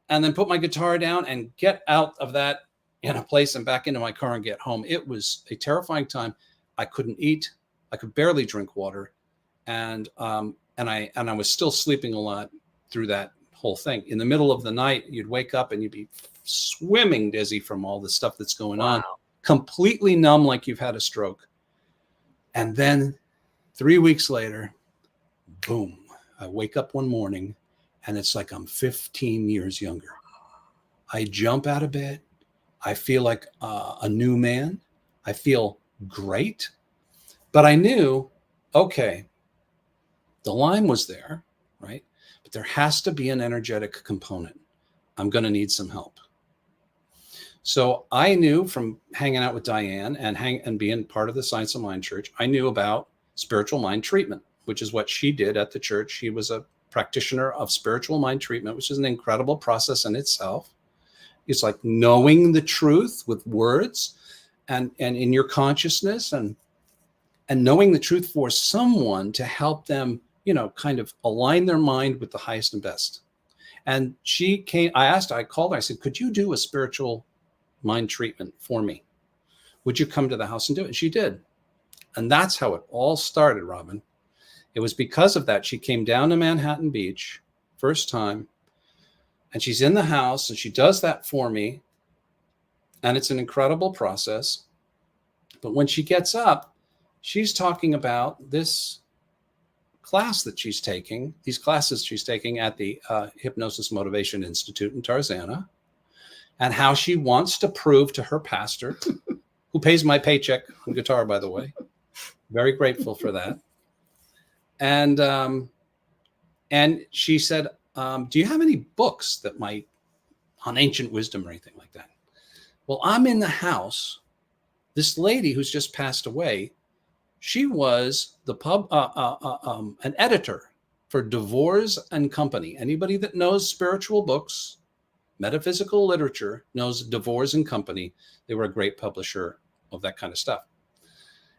and then put my guitar down and get out of that place and back into my car and get home. It was a terrifying time. I couldn't eat. I could barely drink water. And I was still sleeping a lot through that whole thing. In the middle of the night, you'd wake up and you'd be swimming dizzy from all the stuff that's going on. Completely numb, like you've had a stroke. And then 3 weeks later, boom, I wake up one morning and it's like I'm 15 years younger. I jump out of bed. I feel like a new man. I feel great. But I knew, okay, the Lyme was there, right? But there has to be an energetic component. I'm going to need some help. So I knew from hanging out with Diane and being part of the Science of Mind Church, I knew about spiritual mind treatment, which is what she did at the church. She was a practitioner of spiritual mind treatment, which is an incredible process in itself. It's like knowing the truth with words and in your consciousned, and knowing the truth for someone to help them, kind of align their mind with the highest and best. And she came, I called her, I said, could you do a spiritual mind treatment for me? Would you come to the house and do it? And she did. And that's how it all started, Robin. It was because of that. She came down to Manhattan Beach, first time, and she's in the house and she does that for me. And it's an incredible process. But when she gets up, she's talking about this class that she's taking, these classes she's taking at the Hypnosis Motivation Institute in Tarzana, and how she wants to prove to her pastor, who pays my paycheck on guitar, by the way, very grateful for that. And she said, do you have any books that might, on ancient wisdom or anything like that? Well, I'm in the house. This lady who's just passed away, she was an editor for DeVore's and Company. Anybody that knows spiritual books, metaphysical literature, knows DeVore's and Company. They were a great publisher of that kind of stuff.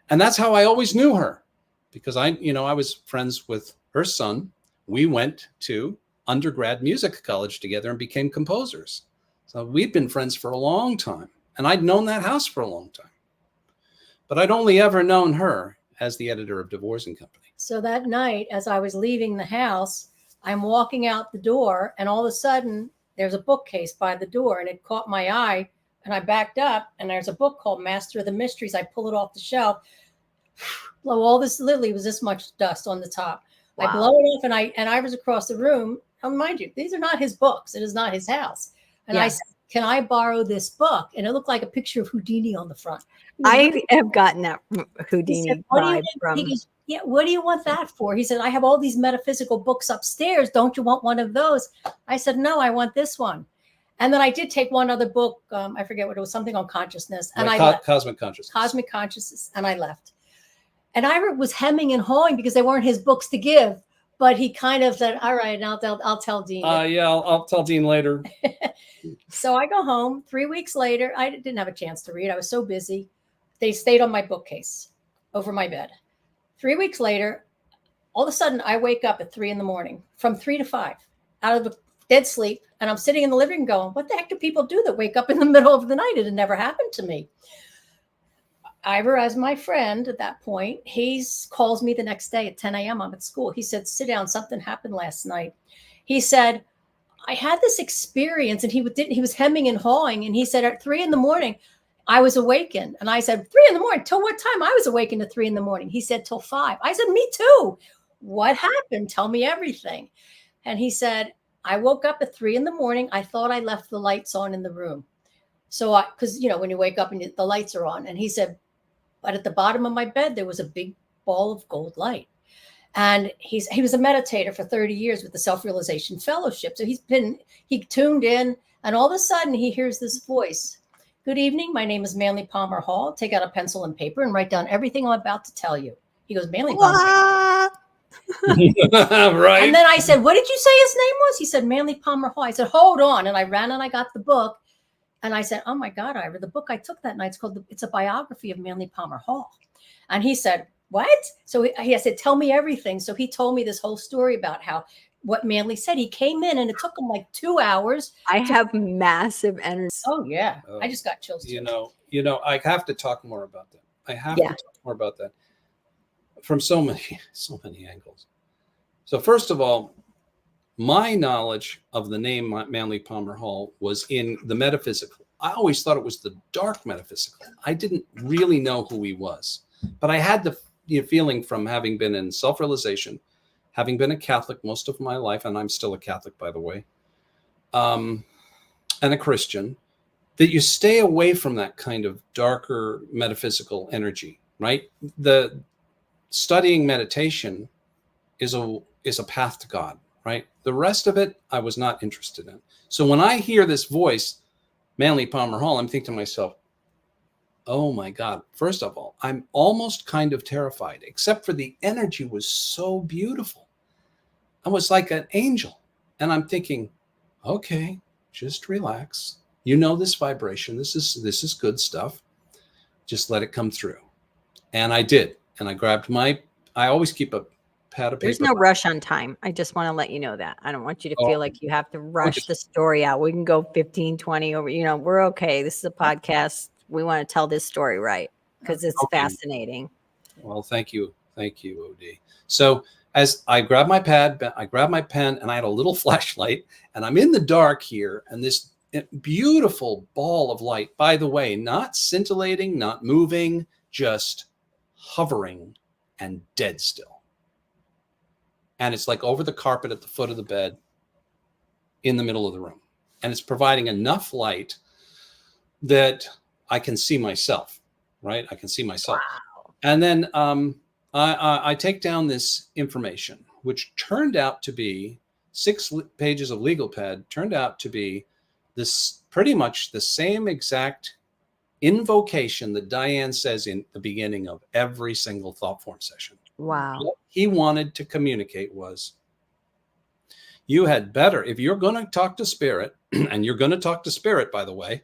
And that's how I always knew her, because I was friends with her son. We went to undergrad music college together and became composers. So we'd been friends for a long time, and I'd known that house for a long time. But I'd only ever known her as the editor of DeVore's and Company. So that night, as I was leaving the house, I'm walking out the door, and all of a sudden there's a bookcase by the door, and it caught my eye, and I backed up, and there's a book called Master of the Mysteries. I pull it off the shelf. Blow all this, literally was this much dust on the top. Wow. I blow it off, and I was across the room. Now, mind you, these are not his books. It is not his house. And I said, can I borrow this book? And it looked like a picture of Houdini on the front. I have gotten that Houdini vibe from. He goes, yeah, what do you want that for? He said, I have all these metaphysical books upstairs. Don't you want one of those? I said, no, I want this one. And then I did take one other book. I forget what it was, something on consciousness. And Cosmic Consciousness. Cosmic Consciousness. And I left. And Ivor was hemming and hawing because they weren't his books to give. But he kind of said, all right, I'll tell Dean. I'll tell Dean later. So I go home 3 weeks later. I didn't have a chance to read. I was so busy. They stayed on my bookcase over my bed. 3 weeks later, all of a sudden I wake up at 3 a.m, from 3 to 5 out of the dead sleep. And I'm sitting in the living room going, what the heck do people do that wake up in the middle of the night? It had never happened to me. Ivor, as my friend at that point, he calls me the next day at 10 a.m. I'm at school. He said, sit down. Something happened last night. He said, I had this experience, and he was hemming and hawing. And he said, at 3 a.m, I was awakened. And I said, 3 a.m, till what time? I was awakened at 3 a.m. He said, till 5. I said, me too. What happened? Tell me everything. And he said, I woke up at 3 a.m. I thought I left the lights on in the room. So because, when you wake up and the lights are on. And he said, but at the bottom of my bed, there was a big ball of gold light. And he was a meditator for 30 years with the Self-Realization Fellowship. So he tuned in, and all of a sudden he hears this voice. Good evening. My name is Manly Palmer Hall. Take out a pencil and paper and write down everything I'm about to tell you. He goes, Manly Palmer. Right. And then I said, what did you say his name was? He said, Manly Palmer Hall. I said, hold on. And I ran and I got the book. And I said, oh my God, Ivor, the book I took that night, it's a biography of Manly Palmer Hall. And he said, what? So I said, tell me everything. So he told me this whole story about what Manly said. He came in and it took him like 2 hours. I have massive energy. Oh yeah. I just got chills. I have to talk more about that. I have to talk more about that from so many angles. So first of all, my knowledge of the name Manly Palmer Hall was in the metaphysical. I always thought it was the dark metaphysical. I didn't really know who he was, but I had the feeling from having been in self-realization, having been a Catholic most of my life, and I'm still a Catholic, by the way, and a Christian, that you stay away from that kind of darker metaphysical energy, right? The studying meditation is a path to God. Right. The rest of it, I was not interested in. So when I hear this voice, Manly Palmer Hall, I'm thinking to myself, oh my God, first of all, I'm almost kind of terrified, except for the energy was so beautiful. I was like an angel. And I'm thinking, okay, just relax. You know this vibration. This is good stuff. Just let it come through. And I did. And I grabbed I always keep a pad of paper. There's no rush on time. I just want to let you know that. I don't want you to Oh. feel like you have to rush the story out. We can go 15, 20 over, we're okay. This is a podcast. We want to tell this story right because it's fascinating. Well, thank you. Thank you, OD. So as I grabbed my pad, I grabbed my pen, and I had a little flashlight, and I'm in the dark here, and this beautiful ball of light, by the way, not scintillating, not moving, just hovering and dead still. And it's like over the carpet at the foot of the bed in the middle of the room. And it's providing enough light that I can see myself, right? I can see myself. Wow. And then I take down this information, which turned out to be 6 pages of legal pad, turned out to be this pretty much the same exact invocation that Diane says in the beginning of every single Thoughtform session. Wow. What he wanted to communicate was, you had better, if you're going to talk to spirit, and you're going to talk to spirit, by the way,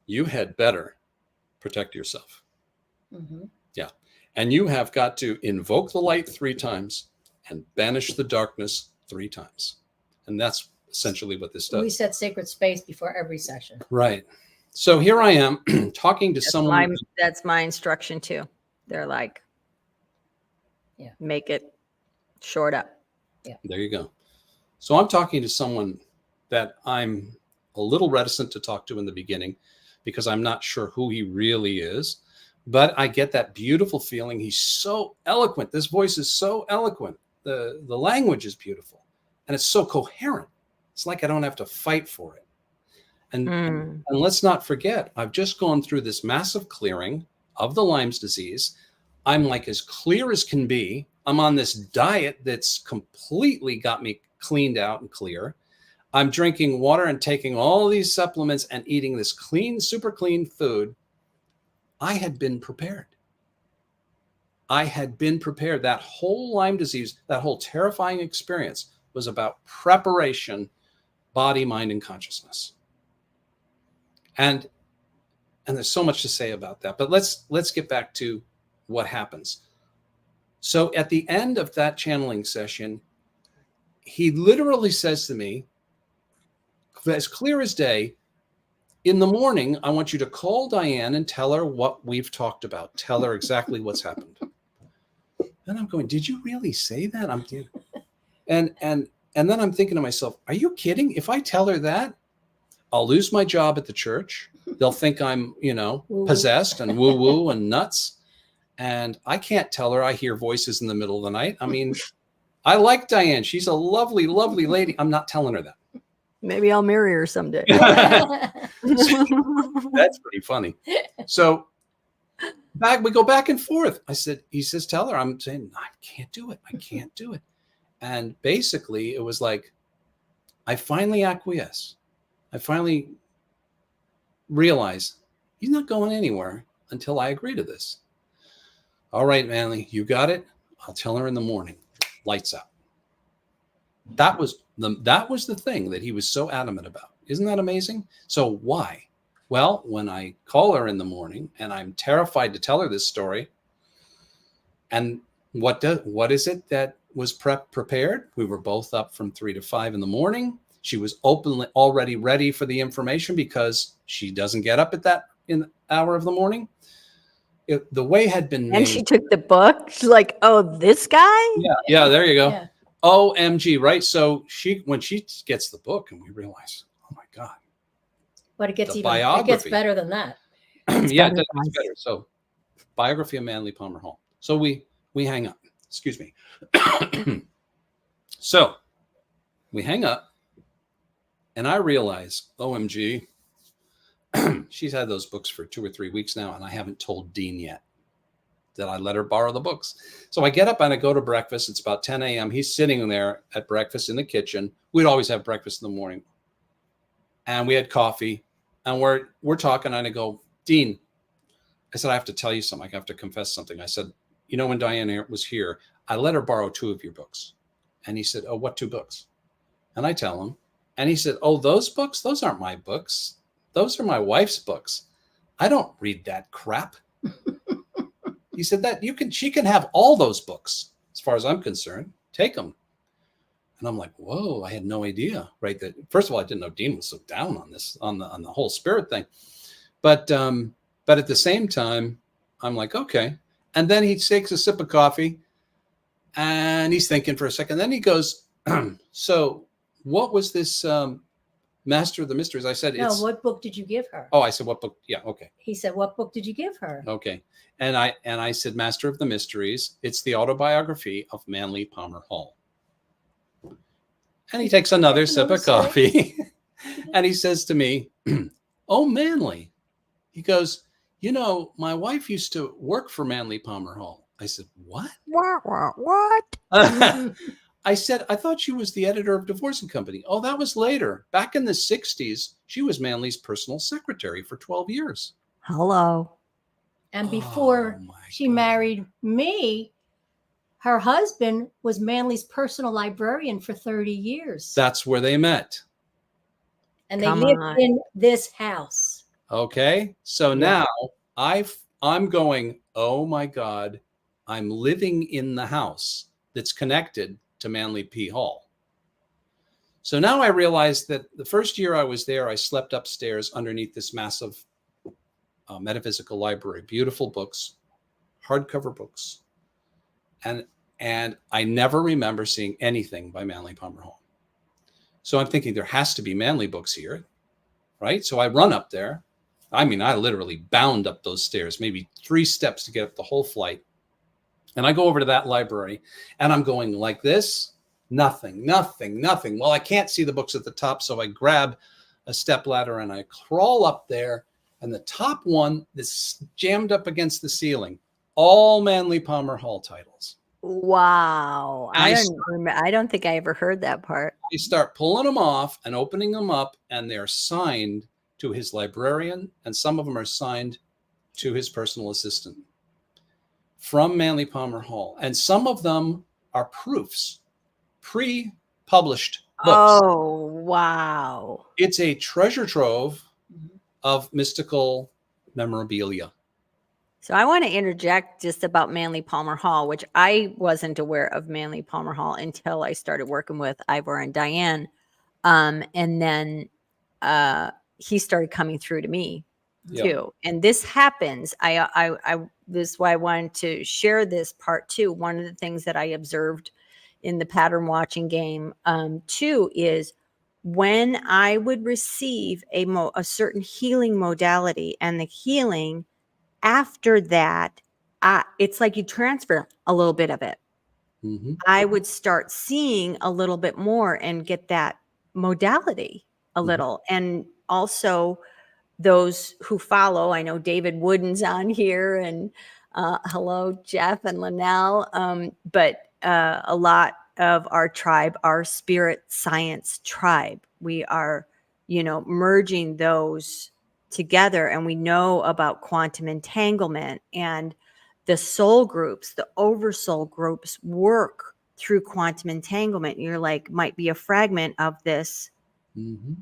you had better protect yourself. Mm-hmm. Yeah. And you have got to invoke the light 3 times and banish the darkness 3 times. And that's essentially what this does. We set sacred space before every session. Right. So here I am talking to someone. That's my instruction too. They're like, yeah, make it short up. Yeah. There you go. So I'm talking to someone that I'm a little reticent to talk to in the beginning because I'm not sure who he really is. But I get that beautiful feeling. He's so eloquent. This voice is so eloquent. The language is beautiful. And it's so coherent. It's like I don't have to fight for it. And let's not forget, I've just gone through this massive clearing of the Lyme's disease. I'm like as clear as can be. I'm on this diet that's completely got me cleaned out and clear. I'm drinking water and taking all these supplements and eating this clean, super clean food. I had been prepared. I had been prepared. That whole Lyme disease, that whole terrifying experience was about preparation, body, mind, and consciousness. And there's so much to say about that. But let's get back to what happens. So at the end of that channeling session, he literally says to me, as clear as day, in the morning, I want you to call Diane and tell her what we've talked about. Tell her exactly what's happened. And I'm going, did you really say that? And then I'm thinking to myself, are you kidding? If I tell her that, I'll lose my job at the church. They'll think I'm, possessed and woo-woo and nuts. And I can't tell her I hear voices in the middle of the night. I mean, I like Diane. She's a lovely, lovely lady. I'm not telling her that. Maybe I'll marry her someday. That's pretty funny. So we go back and forth. He says, tell her. I'm saying, I can't do it. I can't do it. And basically it was like, I finally acquiesce. I finally realize he's not going anywhere until I agree to this. All right, Manly, you got it. I'll tell her in the morning. Lights out. That was the thing that he was so adamant about. Isn't that amazing? So why? Well, when I call her in the morning and I'm terrified to tell her this story, and what is it that was prepared? We were both up from 3 to 5 in the morning. She was already ready for the information because she doesn't get up at that in the hour of the morning. The way had been made. And she took the book. She's like, oh, this guy? Yeah, there you go. Yeah. OMG, right? So when she gets the book and we realize, oh my God. But it gets biography. better than that. Yeah, it gets better. So biography of Manly Palmer Hall. So we hang up. Excuse me. So we hang up and I realize, OMG, she's had those books for 2 or 3 weeks now, and I haven't told Dean yet that I let her borrow the books. So I get up and I go to breakfast. It's about 10 a.m. He's sitting there at breakfast in the kitchen. We'd always have breakfast in the morning. And we had coffee and we're talking. And I go, Dean, I said, I have to tell you something. I have to confess something. I said, when Diane was here, I let her borrow 2 of your books. And he said, oh, what 2 books? And I tell him, and he said, oh, those books, those aren't my books. Those are my wife's books. I don't read that crap. He said that she can have all those books. As far as I'm concerned, take them. And I'm like, whoa, I had no idea, right? That first of all, I didn't know Dean was so down on this, on the whole spirit thing. But at the same time, I'm like, okay. And then he takes a sip of coffee and he's thinking for a second. Then he goes, so what was this Master of the Mysteries? I said, No, what book did you give her? Oh, I said, what book? Yeah, okay. He said, what book did you give her? Okay. And I said, Master of the Mysteries. It's the autobiography of Manly Palmer Hall. And he takes another sip of coffee and he says to me, oh, Manly. He goes, you know, my wife used to work for Manly Palmer Hall. I said, what? What? I said, I thought she was the editor of Divorce and Company. Oh, that was later. Back in the 60s, she was Manly's personal secretary for 12 years. Hello. And before she married me, her husband was Manly's personal librarian for 30 years. That's where they met. And they lived in this house. Okay. So now I'm going, oh my God, I'm living in the house that's connected to Manly P. Hall. So now I realized that the first year I was there, I slept upstairs underneath this massive metaphysical library, beautiful books, hardcover books. And I never remember seeing anything by Manly Palmer Hall. So I'm thinking there has to be Manly books here, right? So I run up there. I mean, I literally bound up those stairs, maybe 3 steps to get up the whole flight. And I go over to that library and I'm going like this, nothing. Well, I can't see the books at the top. So I grab a step ladder and I crawl up there. And the top one is jammed up against the ceiling, all Manly Palmer Hall titles. Wow. I don't think I ever heard that part. You start pulling them off and opening them up, and they're signed to his librarian, and some of them are signed to his personal assistant from Manly Palmer Hall. And some of them are proofs, pre-published books. Oh, wow. It's a treasure trove of mystical memorabilia. So I want to interject just about Manly Palmer Hall, which I wasn't aware of Manly Palmer Hall until I started working with Ivor and Diane. And then he started coming through to me too. And this happens. This is why I wanted to share this part too. One of the things that I observed in the pattern watching game too is when I would receive a certain healing modality, and the healing after that, it's like you transfer a little bit of it. Mm-hmm. I would start seeing a little bit more and get that modality a little. And also those who follow, I know David Wooden's on here, and hello, Jeff and Linnell. But a lot of our tribe, our spirit science tribe, we are, merging those together, and we know about quantum entanglement, and the soul groups, the oversoul groups work through quantum entanglement. You're like, might be a fragment of this. Mm-hmm.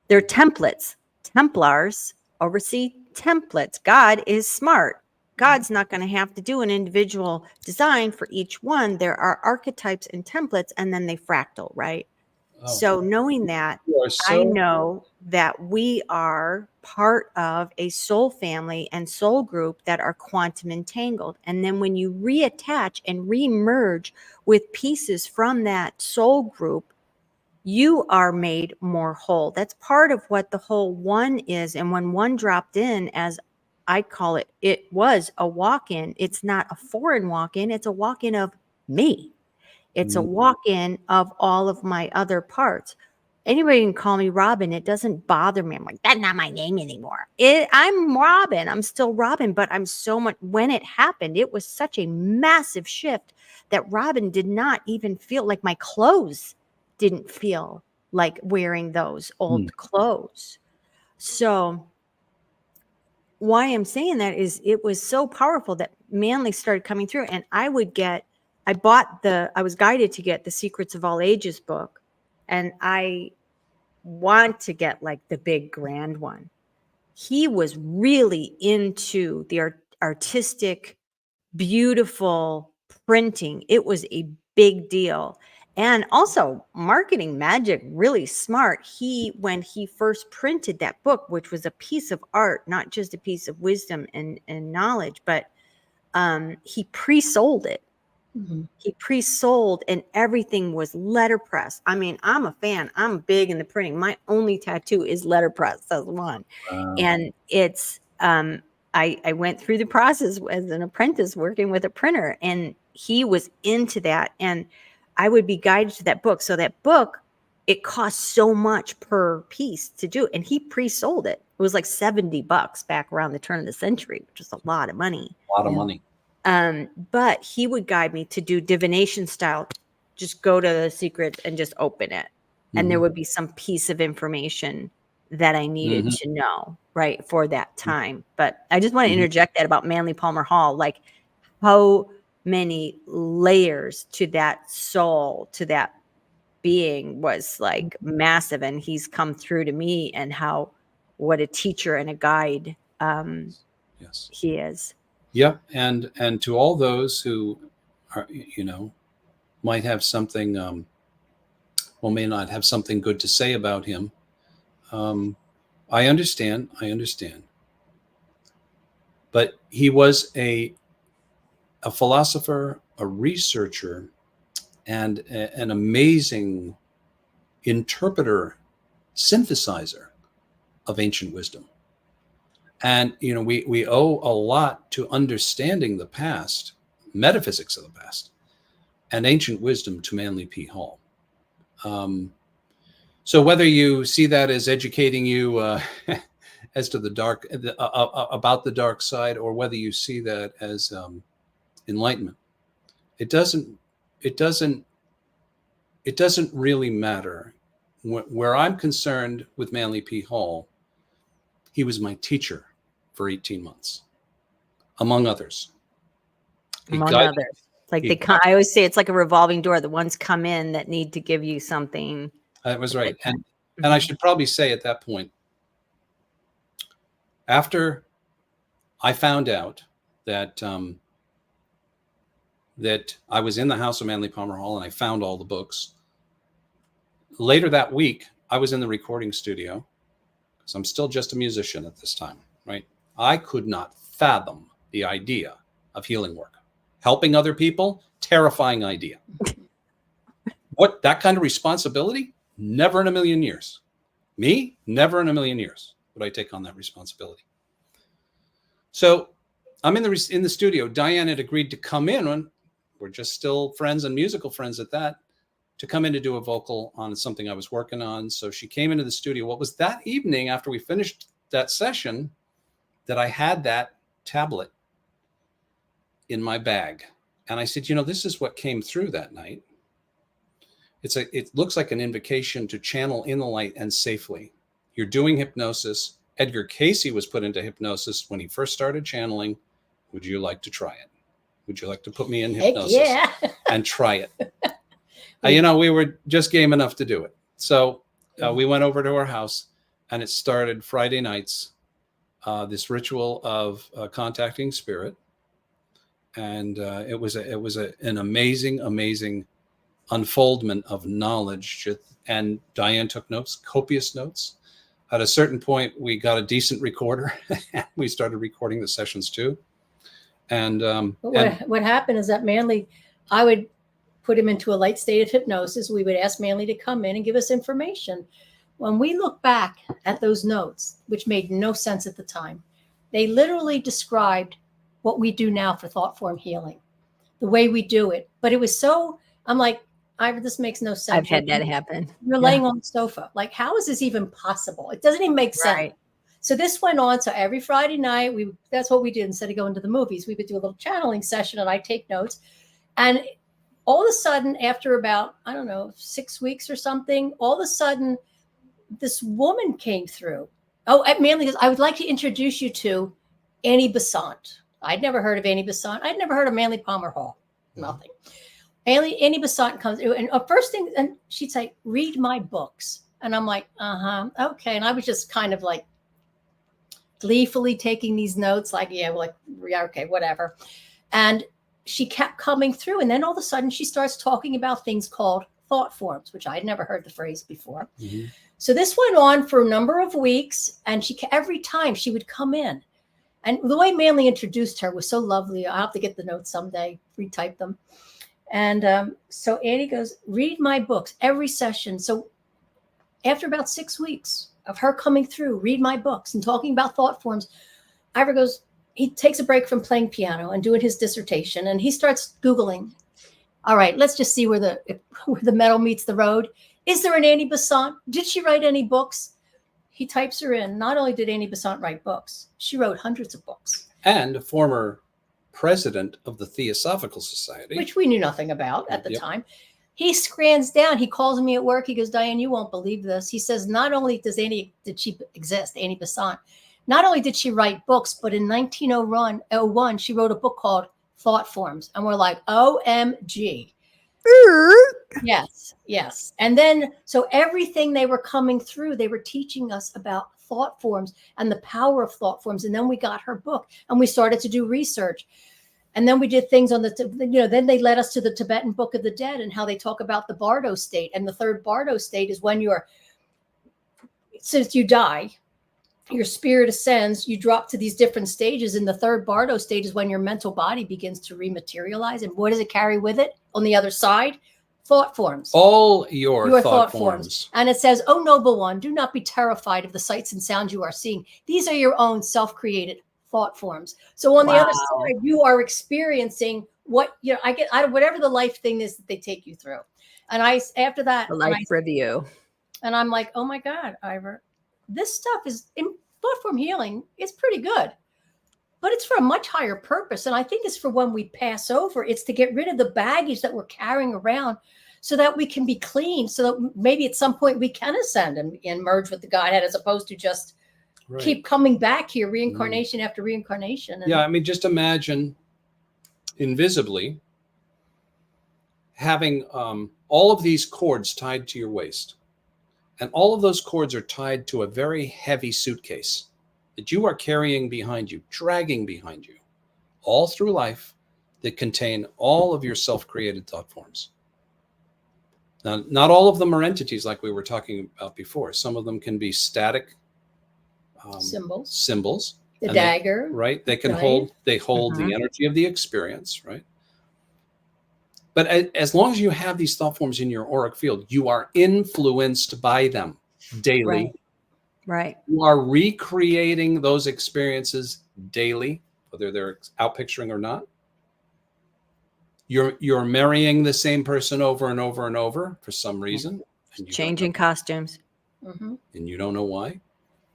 They're templates. Templars oversee templates. God is smart. God's not going to have to do an individual design for each one. There are archetypes and templates, and then they fractal, right? Oh. So knowing that, I know that we are part of a soul family and soul group that are quantum entangled. And then when you reattach and remerge with pieces from that soul group, you are made more whole. That's part of what the whole one is. And when one dropped in, as I call it, it was a walk-in. It's not a foreign walk-in. It's a walk-in of me. It's a walk-in of all of my other parts. Anybody can call me Robin. It doesn't bother me. I'm like, that's not my name anymore. I'm Robin. I'm still Robin, but I'm so much. When it happened, it was such a massive shift that Robin did not even feel like my clothes didn't feel like wearing those old clothes. So why I'm saying that is it was so powerful that Manly started coming through, and I would get I was guided to get the Secrets of All Ages book, and I want to get like the big grand one. He was really into the artistic, beautiful printing. It was a big deal. And also marketing magic, really smart. When he first printed that book, which was a piece of art, not just a piece of wisdom and knowledge, but he pre-sold it. Mhm. He pre-sold, and everything was letterpress. I mean, I'm a fan. I'm big in the printing. My only tattoo is letterpress. That's one. Wow. And it's I went through the process as an apprentice working with a printer, and he was into that. And I would be guided to that book. So that book, it cost so much per piece to do, and he pre-sold it. It was like $70 back around the turn of the century, which is a lot of money. A lot of Yeah. money. But he would guide me to do divination style. Just go to the secret and just open it. And there Mhm. would be some piece of information that I needed Mhm. to know, right, for that time. But I just want to Mhm. interject that about Manly Palmer Hall, like how many layers to that soul, to that being was like massive. And he's come through to me, and what a teacher and a guide Yes. he is. Yep. And to all those who are, might have something, may not have something good to say about him. I understand. But he was a philosopher, a researcher, and an amazing interpreter, synthesizer of ancient wisdom. And we owe a lot to understanding the past, metaphysics of the past, and ancient wisdom to Manly P. Hall. So whether you see that as educating you as to about the dark side, or whether you see that as enlightenment, it doesn't really matter. Where I'm concerned with Manly P. Hall, he was my teacher for 18 months, among others. Among others. Like I always say, it's like a revolving door. The ones come in that need to give you something. That was right. And I should probably say at that point, after I found out that that I was in the house of Manly Palmer Hall and I found all the books, later that week, I was in the recording studio, because I'm still just a musician at this time, right? I could not fathom the idea of healing work. Helping other people, terrifying idea. What, that kind of responsibility? Never in a million years. Me, never in a million years would I take on that responsibility. So I'm in the studio. Diane had agreed to come in, when we're just still friends and musical friends at that, to come in to do a vocal on something I was working on. So she came into the studio. What was that evening after we finished that session that I had that tablet in my bag. And I said, this is what came through that night. It looks like an invocation to channel in the light and safely. You're doing hypnosis. Edgar Cayce was put into hypnosis when he first started channeling. Would you like to try it? Would you like to put me in hypnosis? Heck yeah. And try it? We were just game enough to do it. So we went over to her house, and it started Friday nights, this ritual of contacting spirit. And it was an amazing unfoldment of knowledge. And Diane took notes, copious notes. At a certain point, we got a decent recorder. We started recording the sessions too. And what happened is that Manly, I would put him into a light state of hypnosis. We would ask Manly to come in and give us information. When we look back at those notes, which made no sense at the time, they literally described what we do now for Thoughtform Healing, the way we do it. But it was so, I'm like, Ivor, this makes no sense. I've had that happen. You're laying on the sofa. Like, how is this even possible? It doesn't even make sense. Right. So this went on. So every Friday night, that's what we did. Instead of going to the movies, we would do a little channeling session, and I'd take notes. And all of a sudden, after about, 6 weeks or something, all of a sudden, this woman came through. Oh, Manly goes, I would like to introduce you to Annie Besant. I'd never heard of Annie Besant. I'd never heard of Manly Palmer Hall. Nothing. Annie Besant comes and first thing, and she'd say, read my books. And I'm like, okay. And I was just kind of like gleefully taking these notes, like, yeah, okay, whatever. And she kept coming through. And then all of a sudden she starts talking about things called thought forms, which I had never heard the phrase before. Mm-hmm. So this went on for a number of weeks. And every time she would come in, and the way Manly introduced her was so lovely. I'll have to get the notes someday, retype them. And so Annie goes, read my books every session. So after about 6 weeks of her coming through, read my books and talking about thought forms, Ivor goes, he takes a break from playing piano and doing his dissertation. And he starts Googling. All right, let's just see where the metal meets the road. Is there an Annie Besant? Did she write any books? He types her in. Not only did Annie Besant write books, she wrote hundreds of books. And a former president of the Theosophical Society, which we knew nothing about at the time. He scrans down. He calls me at work. He goes, Diane, you won't believe this. He says, not only did she exist, Annie Besant, not only did she write books, but in 1901, she wrote a book called Thought Forms. And we're like, OMG. Yes. And then, so everything they were coming through, they were teaching us about thought forms and the power of thought forms. And then we got her book and we started to do research. And then we did things on then they led us to the Tibetan Book of the Dead and how they talk about the Bardo state. And the third Bardo state is when since you die, your spirit ascends, you drop to these different stages. And the third Bardo state is when your mental body begins to rematerialize. And what does it carry with it on the other side? Thought forms. All your thought forms. And it says, oh, noble one, do not be terrified of the sights and sounds you are seeing. These are your own self-created thought forms. So on the other side, you are experiencing what, I get out of whatever the life thing is that they take you through. And after that, the life review. And I'm like, oh my God, Ivor, this stuff is in Thoughtform Healing. It's pretty good, but it's for a much higher purpose. And I think it's for when we pass over, it's to get rid of the baggage that we're carrying around so that we can be clean, so that maybe at some point we can ascend and merge with the Godhead, as opposed to just keep coming back here, reincarnation after reincarnation. And just imagine invisibly having all of these cords tied to your waist. And all of those cords are tied to a very heavy suitcase that you are carrying behind you, dragging behind you, all through life, that contain all of your self-created thought forms. Now, not all of them are entities like we were talking about before. Some of them can be static symbols. The dagger. They can hold the energy of the experience, right? But as long as you have these thought forms in your auric field, you are influenced by them daily. Right. You are recreating those experiences daily, whether they're out picturing or not. You're marrying the same person over and over and over for some reason. And changing costumes. Mm-hmm. And you don't know why.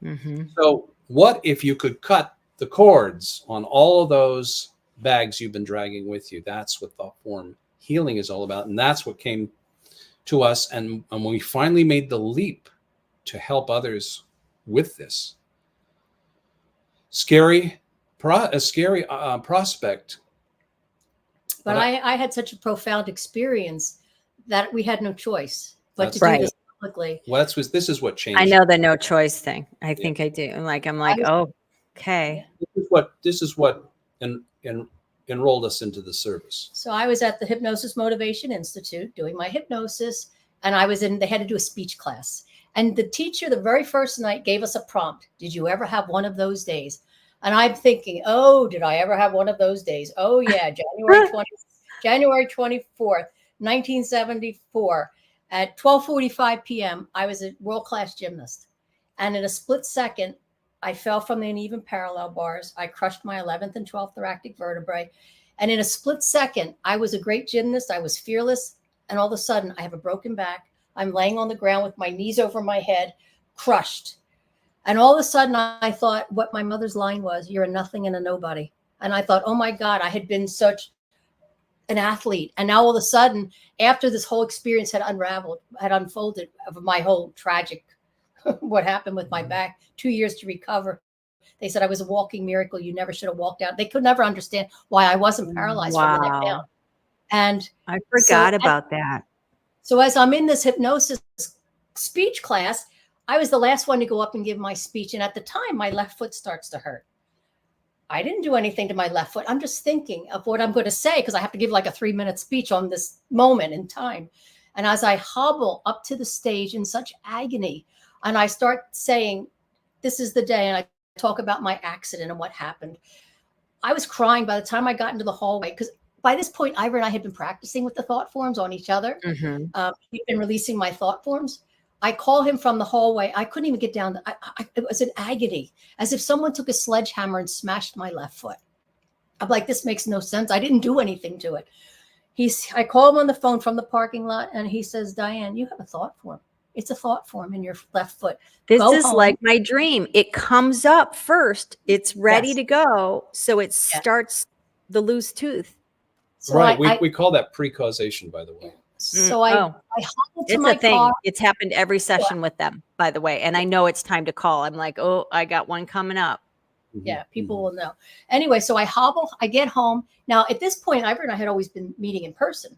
Mm-hmm. So what if you could cut the cords on all of those bags you've been dragging with you? That's what Thoughtform Healing is all about. And that's what came to us. And we finally made the leap to help others with this scary prospect. But I had such a profound experience that we had no choice but to do this publicly. Well, this is what changed. I know the no choice thing. I think I do. I'm like, oh, okay. This is what enrolled us into the service. So I was at the Hypnosis Motivation Institute doing my hypnosis, and they had to do a speech class. And the teacher, the very first night, gave us a prompt. Did you ever have one of those days? And I'm thinking, oh, did I ever have one of those days? Oh, yeah, January 24th, 1974, at 12:45 p.m., I was a world-class gymnast. And in a split second, I fell from the uneven parallel bars. I crushed my 11th and 12th thoracic vertebrae. And in a split second, I was a great gymnast. I was fearless. And all of a sudden, I have a broken back. I'm laying on the ground with my knees over my head, crushed. And all of a sudden, I thought what my mother's line was, you're a nothing and a nobody. And I thought, oh my God, I had been such an athlete. And now all of a sudden, after this whole experience had unfolded of my whole tragic, what happened with my back, 2 years to recover. They said I was a walking miracle. You never should have walked out. They could never understand why I wasn't paralyzed from the neck down. And I forgot about that. so as I'm in this hypnosis speech class, I was the last one to go up and give my speech. And at the time, my left foot starts to hurt. I didn't do anything to my left foot. I'm just thinking of what I'm going to say because I have to give like a 3-minute speech on this moment in time. And as I hobble up to the stage in such agony, and I start saying, this is the day, and I talk about my accident and what happened, I was crying by the time I got into the hallway because by this point, Ivor and I had been practicing with the thought forms on each other. He'd been releasing my thought forms. I call him from the hallway. I couldn't even get down. It was an agony, as if someone took a sledgehammer and smashed my left foot. I'm like, this makes no sense. I didn't do anything to it. I call him on the phone from the parking lot, and he says, Diane, you have a thought form. It's a thought form in your left foot. This Go is home. like my dream. It comes up first. It's ready Yes. to go. So it starts the loose tooth. So Right. We call that pre-causation, by the way. So I hobbled to It's my a thing. car. It's happened every session with them, by the way. And I know it's time to call. I'm like, oh, I got one coming up. Yeah, people will know. Anyway, so I hobble, I get home. Now, at this point, Ivor and I had always been meeting in person,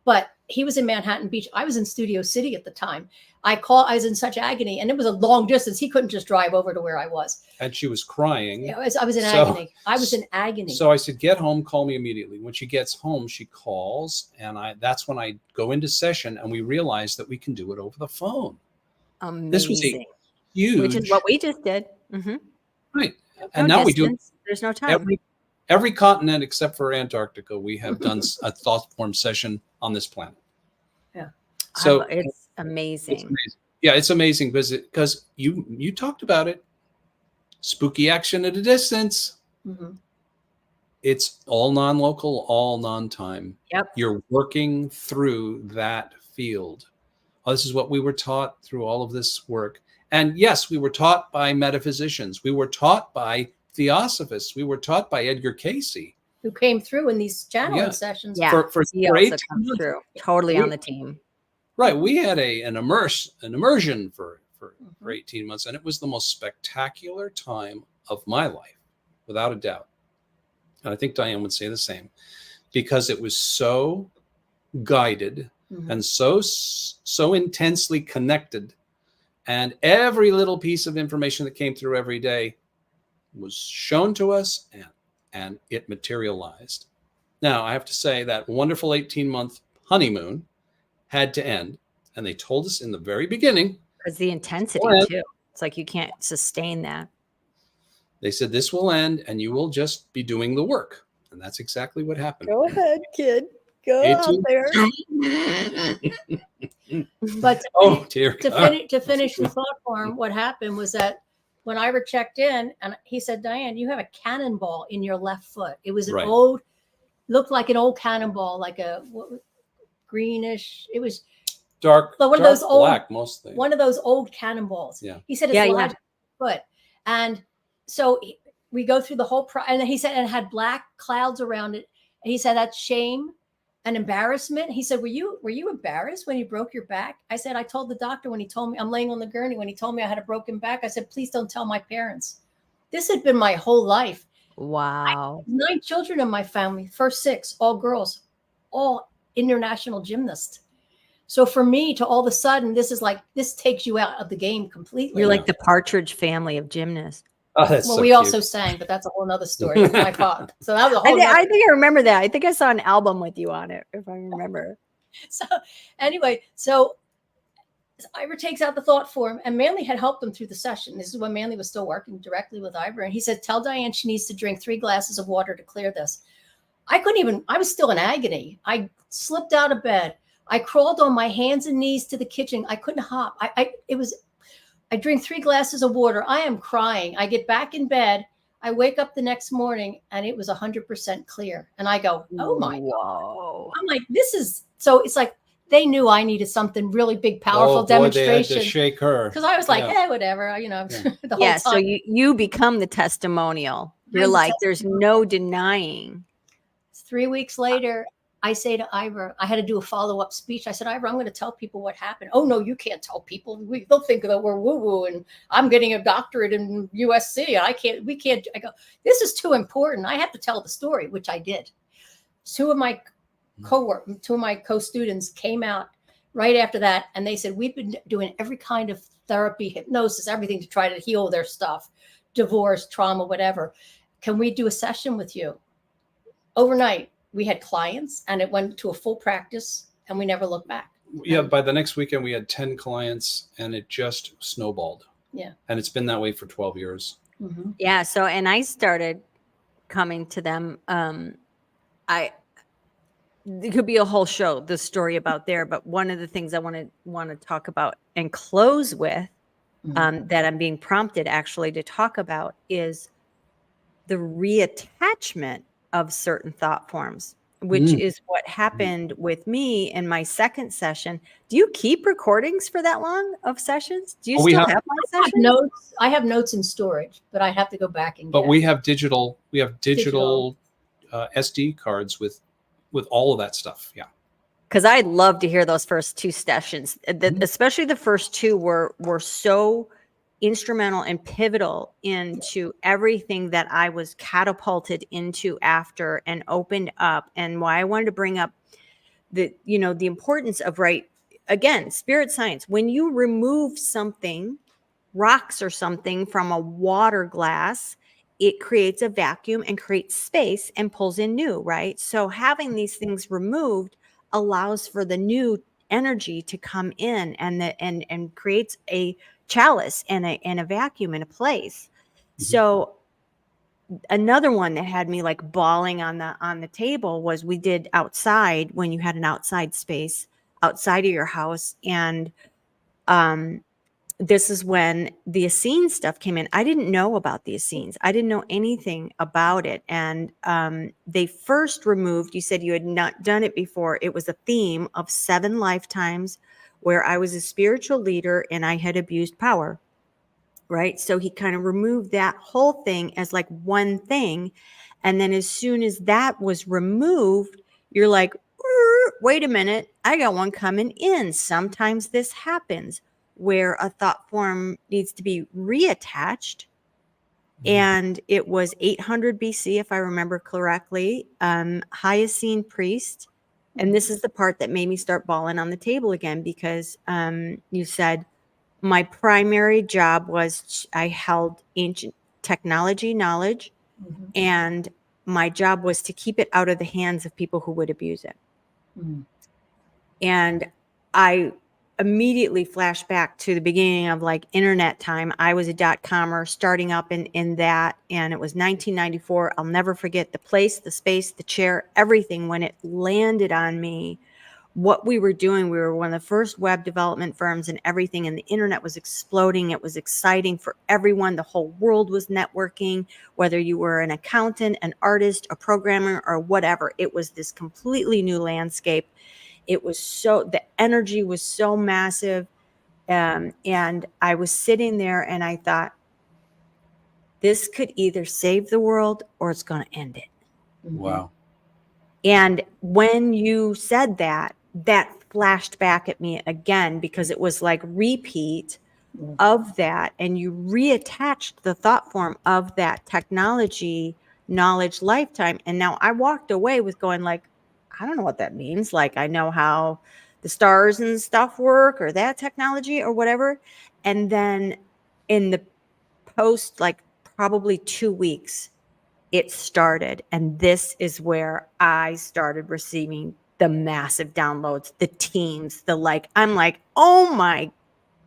but he was in Manhattan Beach. I was in Studio City at the time. I was in such agony, and it was a long distance. He couldn't just drive over to where I was. And she was crying. I was in agony. I was in agony. So I said, get home, call me immediately. When she gets home, she calls, and that's when I go into session, and we realize that we can do it over the phone. Amazing. This was a huge, which is what we just did. Right. No And now distance. we do There's no time. every continent except for Antarctica. We have done a thought form session on this planet. Yeah. It's So amazing. it's amazing. Yeah, it's amazing because you talked about it. Spooky action at a distance. It's all non-local, all non-time. Yep. You're working through that field. This is what we were taught through all of this work. And yes, we were taught by metaphysicians. We were taught by theosophists. We were taught by Edgar Cayce. Who came through in these channeling sessions. Yeah. For He also 18 comes months. through. Totally on the team. Right. We had an immersion for 18 months, and it was the most spectacular time of my life, without a doubt. And I think Diane would say the same, because it was so guided and so intensely connected. And every little piece of information that came through every day was shown to us, and it materialized. Now, I have to say that wonderful 18-month honeymoon had to end. And they told us in the very beginning. Because the intensity, too. It's like you can't sustain that. They said, this will end, and you will just be doing the work. And that's exactly what happened. Go ahead, kid. Go out there. But to finish the thought form, what happened was that when Ivor checked in, and he said, Diane, you have a cannonball in your left foot. It was looked like an old cannonball, like a greenish. It was dark, one of those old, black, mostly. One of those old cannonballs. Yeah. He said it's large foot. And so we go through the whole and he said, and it had black clouds around it. And he said, that's shame and embarrassment. He said, were you embarrassed when you broke your back? I said, I told the doctor when he told me, I'm laying on the gurney, when he told me I had a broken back, I said, please don't tell my parents. This had been my whole life. Wow. 9 children in my family, first 6, all girls, all international gymnasts. So for me to all of a sudden, this takes you out of the game completely. You're like the Partridge Family of gymnasts. Oh, that's well, so we cute. also sang, but that's a whole nother story. That's my fault. So that was a whole I think I remember that. I think I saw an album with you on it, if I remember. So anyway, so Ivor takes out the thought form, and Manly had helped him through the session. This is when Manly was still working directly with Ivor. And he said, tell Diane she needs to drink 3 glasses of water to clear this. I was still in agony. I slipped out of bed. I crawled on my hands and knees to the kitchen. I couldn't hop. I drink 3 glasses of water. I am crying. I get back in bed. I wake up the next morning and it was 100% clear. And I go, oh my God. I'm like, so it's like they knew I needed something really big, powerful demonstration. They had to shake her. Because I was like, whatever, the whole time. So you become the testimonial. You're like, there's no denying. 3 weeks later, I say to Ivor, I had to do a follow-up speech. I said, Ivor, I'm going to tell people what happened. Oh, no, you can't tell people. They'll think that we're woo-woo, and I'm getting a doctorate in USC. We can't. I go, this is too important. I have to tell the story, which I did. 2 of my two of my co-students came out right after that, and they said, we've been doing every kind of therapy, hypnosis, everything to try to heal their stuff, divorce, trauma, whatever. Can we do a session with you? Overnight, we had clients, and it went to a full practice, and we never looked back. Yeah, by the next weekend, we had 10 clients, and it just snowballed. Yeah. And it's been that way for 12 years. Mm-hmm. Yeah. So, and I started coming to them. It could be a whole show, the story about there, but one of the things I want to talk about and close with, that I'm being prompted actually to talk about, is the reattachment of certain thought forms, which is what happened with me in my second session. Do you keep recordings for that long of sessions? Do you still have my sessions? Notes. I have notes in storage, but I have to go back and But get. we have digital SD cards with all of that stuff. Yeah. Because I'd love to hear those first two sessions, especially the first two were so instrumental and pivotal into everything that I was catapulted into after and opened up, and why I wanted to bring up the importance of, again, spirit science. When you remove something, rocks or something, from a water glass, it creates a vacuum and creates space and pulls in new, right? So having these things removed allows for the new energy to come in, and creates a chalice and a vacuum in a place. So another one that had me like bawling on the table was, we did outside, when you had an outside space outside of your house, and this is when the Essene stuff came in. I didn't know about the Essenes. I didn't know anything about it. And they first removed, you said you had not done it before. It was a theme of 7 lifetimes where I was a spiritual leader and I had abused power, right? So he kind of removed that whole thing as like one thing. And then as soon as that was removed, you're like, wait a minute, I got one coming in. Sometimes this happens where a thought form needs to be reattached. And it was 800 BC, if I remember correctly, Hyacine priest. And this is the part that made me start bawling on the table again, because you said my primary job was, I held ancient technology knowledge, and my job was to keep it out of the hands of people who would abuse it. And I immediately flashed back to the beginning of like internet time. I was a .comer starting up in that, and it was 1994. I'll never forget the place, the space, the chair, everything. When it landed on me, what we were doing, we were one of the first web development firms and everything, and the internet was exploding. It was exciting for everyone. The whole world was networking, whether you were an accountant, an artist, a programmer, or whatever. It was this completely new landscape. It was the energy was so massive. And I was sitting there and I thought, this could either save the world or it's going to end it. Wow. And when you said that, that flashed back at me again, because it was like repeat of that. And you reattached the thought form of that technology, knowledge, lifetime. And now I walked away with going like, I don't know what that means. Like, I know how the stars and stuff work, or that technology or whatever. And then in the post, like probably 2 weeks, it started. And this is where I started receiving the massive downloads, the teams, I'm like, oh my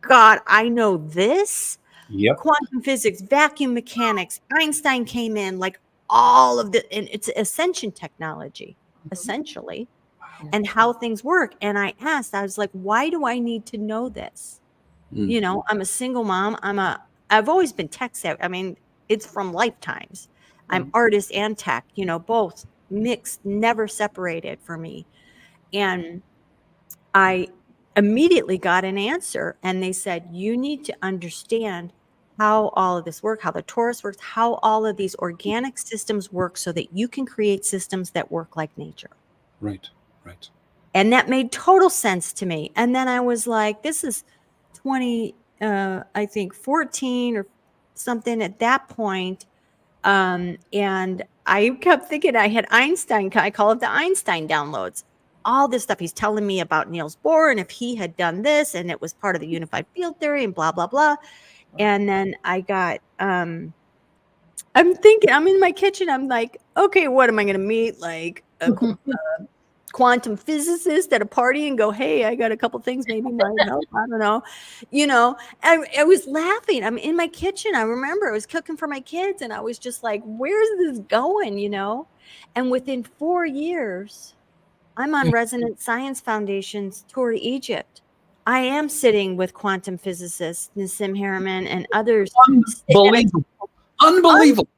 God, I know this. Yep. Quantum physics, vacuum mechanics, Einstein came in, like all of and it's ascension technology, essentially, and how things work. And I asked, I was like, why do I need to know this? I'm a single mom. I've always been tech savvy. I mean, it's from lifetimes. I'm artist and tech, both mixed, never separated for me. And I immediately got an answer, and they said, you need to understand how all of this works, how the torus works, how all of these organic systems work, so that you can create systems that work like nature. Right. And that made total sense to me. And then I was like, this is 14 or something at that point. And I kept thinking I had Einstein. I call it the Einstein downloads. all this stuff. He's telling me about Niels Bohr and if he had done this and it was part of the unified field theory and blah, blah, blah. And then I got, I'm thinking, I'm in my kitchen. I'm like, okay, what am I going to meet? Like a quantum physicist at a party and go, hey, I got a couple things maybe might help. I don't know. I was laughing. I'm in my kitchen. I remember I was cooking for my kids and I was just like, where's this going? And within 4 years, I'm on Resonant Science Foundation's tour to Egypt. I am sitting with quantum physicists, Nassim Haramein and others. Unbelievable.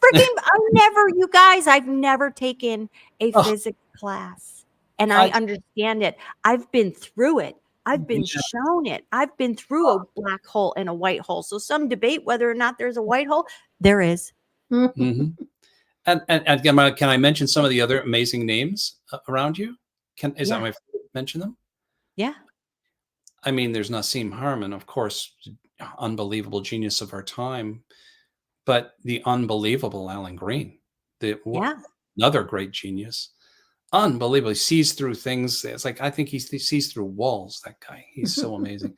I've never taken a physics class and I understand it. I've been through it. I've been shown it. I've been through a black hole and a white hole. So some debate whether or not there's a white hole. There is. Mm-hmm. And can I mention some of the other amazing names around you? Is that my mention them? Yeah. I mean, there's Nassim Haramein, of course, unbelievable genius of our time, but the unbelievable Alan Green, another great genius, unbelievably sees through things. It's like, I think he sees through walls. That guy, he's so amazing.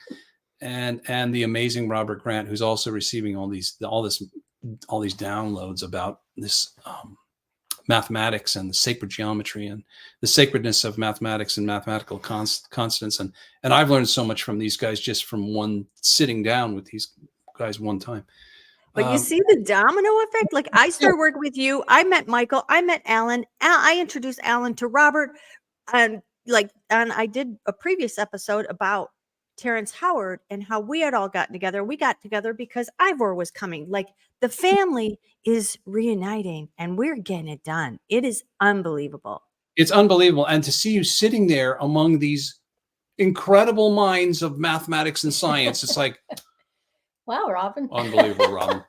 And the amazing Robert Grant, who's also receiving all these downloads about this mathematics and the sacred geometry and the sacredness of mathematics and mathematical constants. And I've learned so much from these guys just from sitting down with these guys one time. But you see the domino effect? Like I started working with you. I met Michael. I met Alan. I introduced Alan to Robert. And I did a previous episode about Terrence Howard and how we had all gotten together. We got together because Ivor was coming. Like the family is reuniting and we're getting it done. It is unbelievable. It's unbelievable. And to see you sitting there among these incredible minds of mathematics and science, it's like, wow, Robin. Unbelievable, Robin.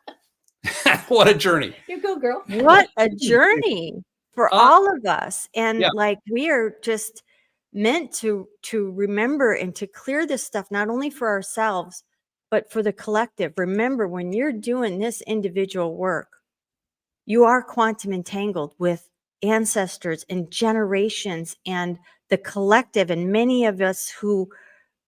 What a journey. You go, girl. What a journey for all of us. And we are just meant to remember and to clear this stuff, not only for ourselves, but for the collective. Remember, when you're doing this individual work, you are quantum entangled with ancestors and generations and the collective. And many of us who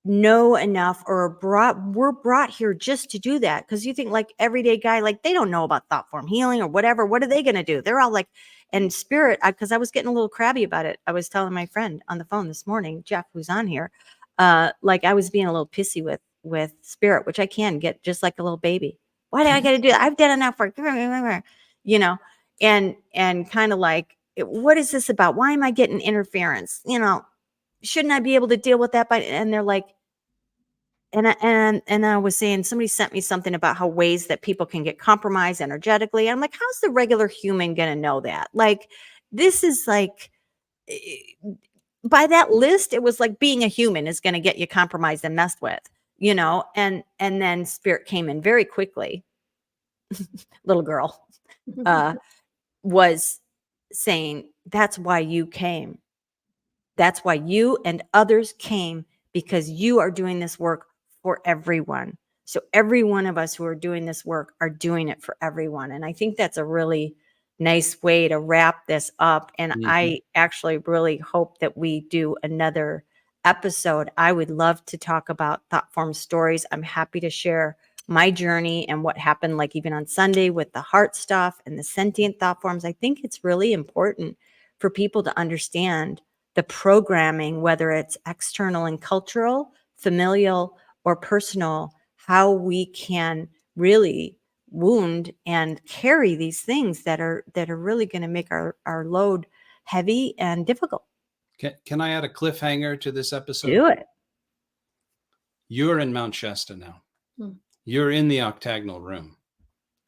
know enough or were brought here just to do that. Because you think like everyday guy, like they don't know about Thoughtform Healing or whatever. What are they going to do? They're all like, and spirit, because I was getting a little crabby about it. I was telling my friend on the phone this morning, Jeff, who's on here, like I was being a little pissy with spirit, which I can get just like a little baby. Why do I got to do that? I've done enough work, and kind of like, what is this about? Why am I getting interference? Shouldn't I be able to deal with that? And they're like, and I was saying, somebody sent me something about how ways that people can get compromised energetically. I'm like, how's the regular human going to know that? Like, this is like, by that list, it was like being a human is going to get you compromised and messed with, and then spirit came in very quickly. Little girl was saying, that's why you came. That's why you and others came, because you are doing this work for everyone. So every one of us who are doing this work are doing it for everyone. And I think that's a really nice way to wrap this up. And I actually really hope that we do another episode. I would love to talk about Thoughtform stories. I'm happy to share my journey and what happened, like even on Sunday with the heart stuff and the sentient thought forms. I think it's really important for people to understand the programming, whether it's external and cultural, familial, or personal, how we can really wound and carry these things that are really going to make our load heavy and difficult. Can I add a cliffhanger to this episode? Do it. You're in Mount Shasta now. You're in the octagonal room.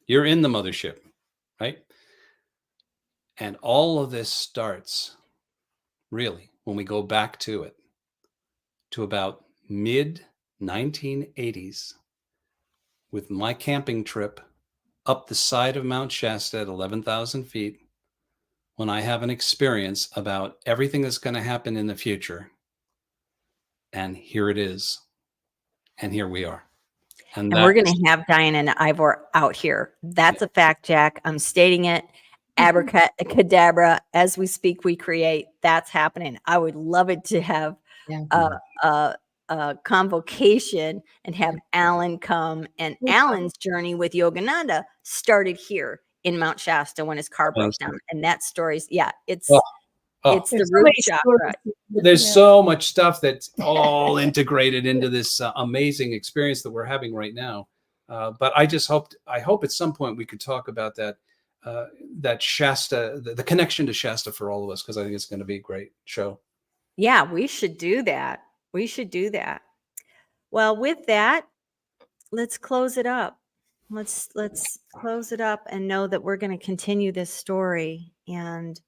You're in the mothership, right? And all of this starts really when we go back to it, to about mid 1980s, with my camping trip up the side of Mount Shasta at 11,000 feet, when I have an experience about everything that's going to happen in the future. And here it is. And here we are. And we're going to have Diane and Ivor out here. That's a fact, Jack. I'm stating it. abracadabra, as we speak, we create. That's happening. I would love it to have Yeah. a convocation and have Alan come. And Alan's journey with Yogananda started here in Mount Shasta when his car broke down. And that story's, it's There's the so root many chakra. stories. There's Yeah. so much stuff that's all integrated into this amazing experience that we're having right now. But I hope at some point we could talk about that Shasta, the connection to Shasta for all of us, because I think it's going to be a great show. Yeah, we should do that. Well, with that, let's close it up. Let's close it up and know that we're going to continue this story and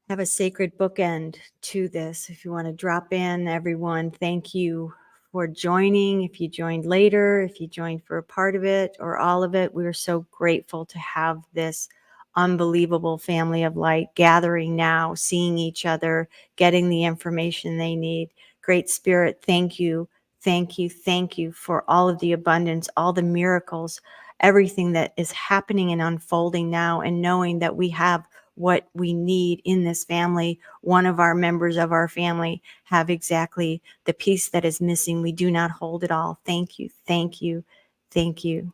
have a sacred bookend to this. If you want to drop in, everyone, thank you for joining. If you joined later, if you joined for a part of it or all of it, we are so grateful to have this unbelievable family of light gathering now, seeing each other, getting the information they need. Great Spirit, thank you. Thank you. Thank you for all of the abundance, all the miracles, everything that is happening and unfolding now, and knowing that we have what we need in this family. One of our members of our family have exactly the piece that is missing. We do not hold it all. Thank you. Thank you. Thank you.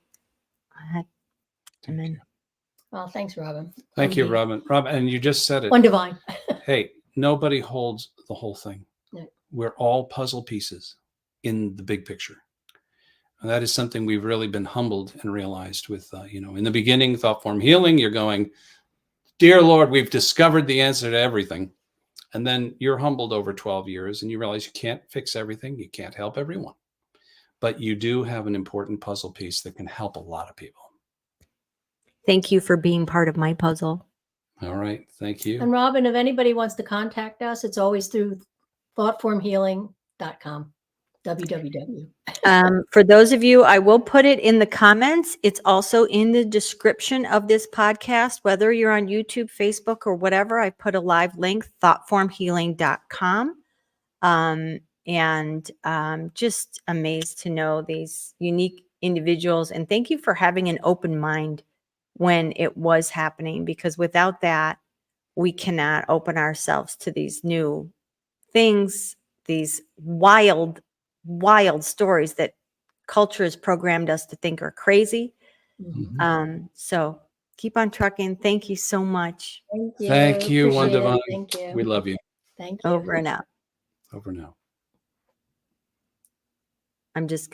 Amen. Well, thanks, Robin. Thank you, Robin. Robin, and you just said it. One divine. Hey, nobody holds the whole thing. No. We're all puzzle pieces in the big picture. And that is something we've really been humbled and realized with, in the beginning, Thoughtform Healing, you're going, dear Lord, we've discovered the answer to everything. And then you're humbled over 12 years and you realize you can't fix everything. You can't help everyone. But you do have an important puzzle piece that can help a lot of people. Thank you for being part of my puzzle. All right. Thank you. And Robin, if anybody wants to contact us, it's always through thoughtformhealing.com. www. For those of you, I will put it in the comments. It's also in the description of this podcast, whether you're on YouTube, Facebook, or whatever. I put a live link, thoughtformhealing.com. Just amazed to know these unique individuals. And thank you for having an open mind when it was happening, because without that, we cannot open ourselves to these new things, these wild stories that culture has programmed us to think are crazy. Mhm. So keep on trucking. Thank you so much. Thank you. Thank you, One Appreciate it. Divine. Thank you. We love you. Thank you. Over and out. Over now. I'm just going to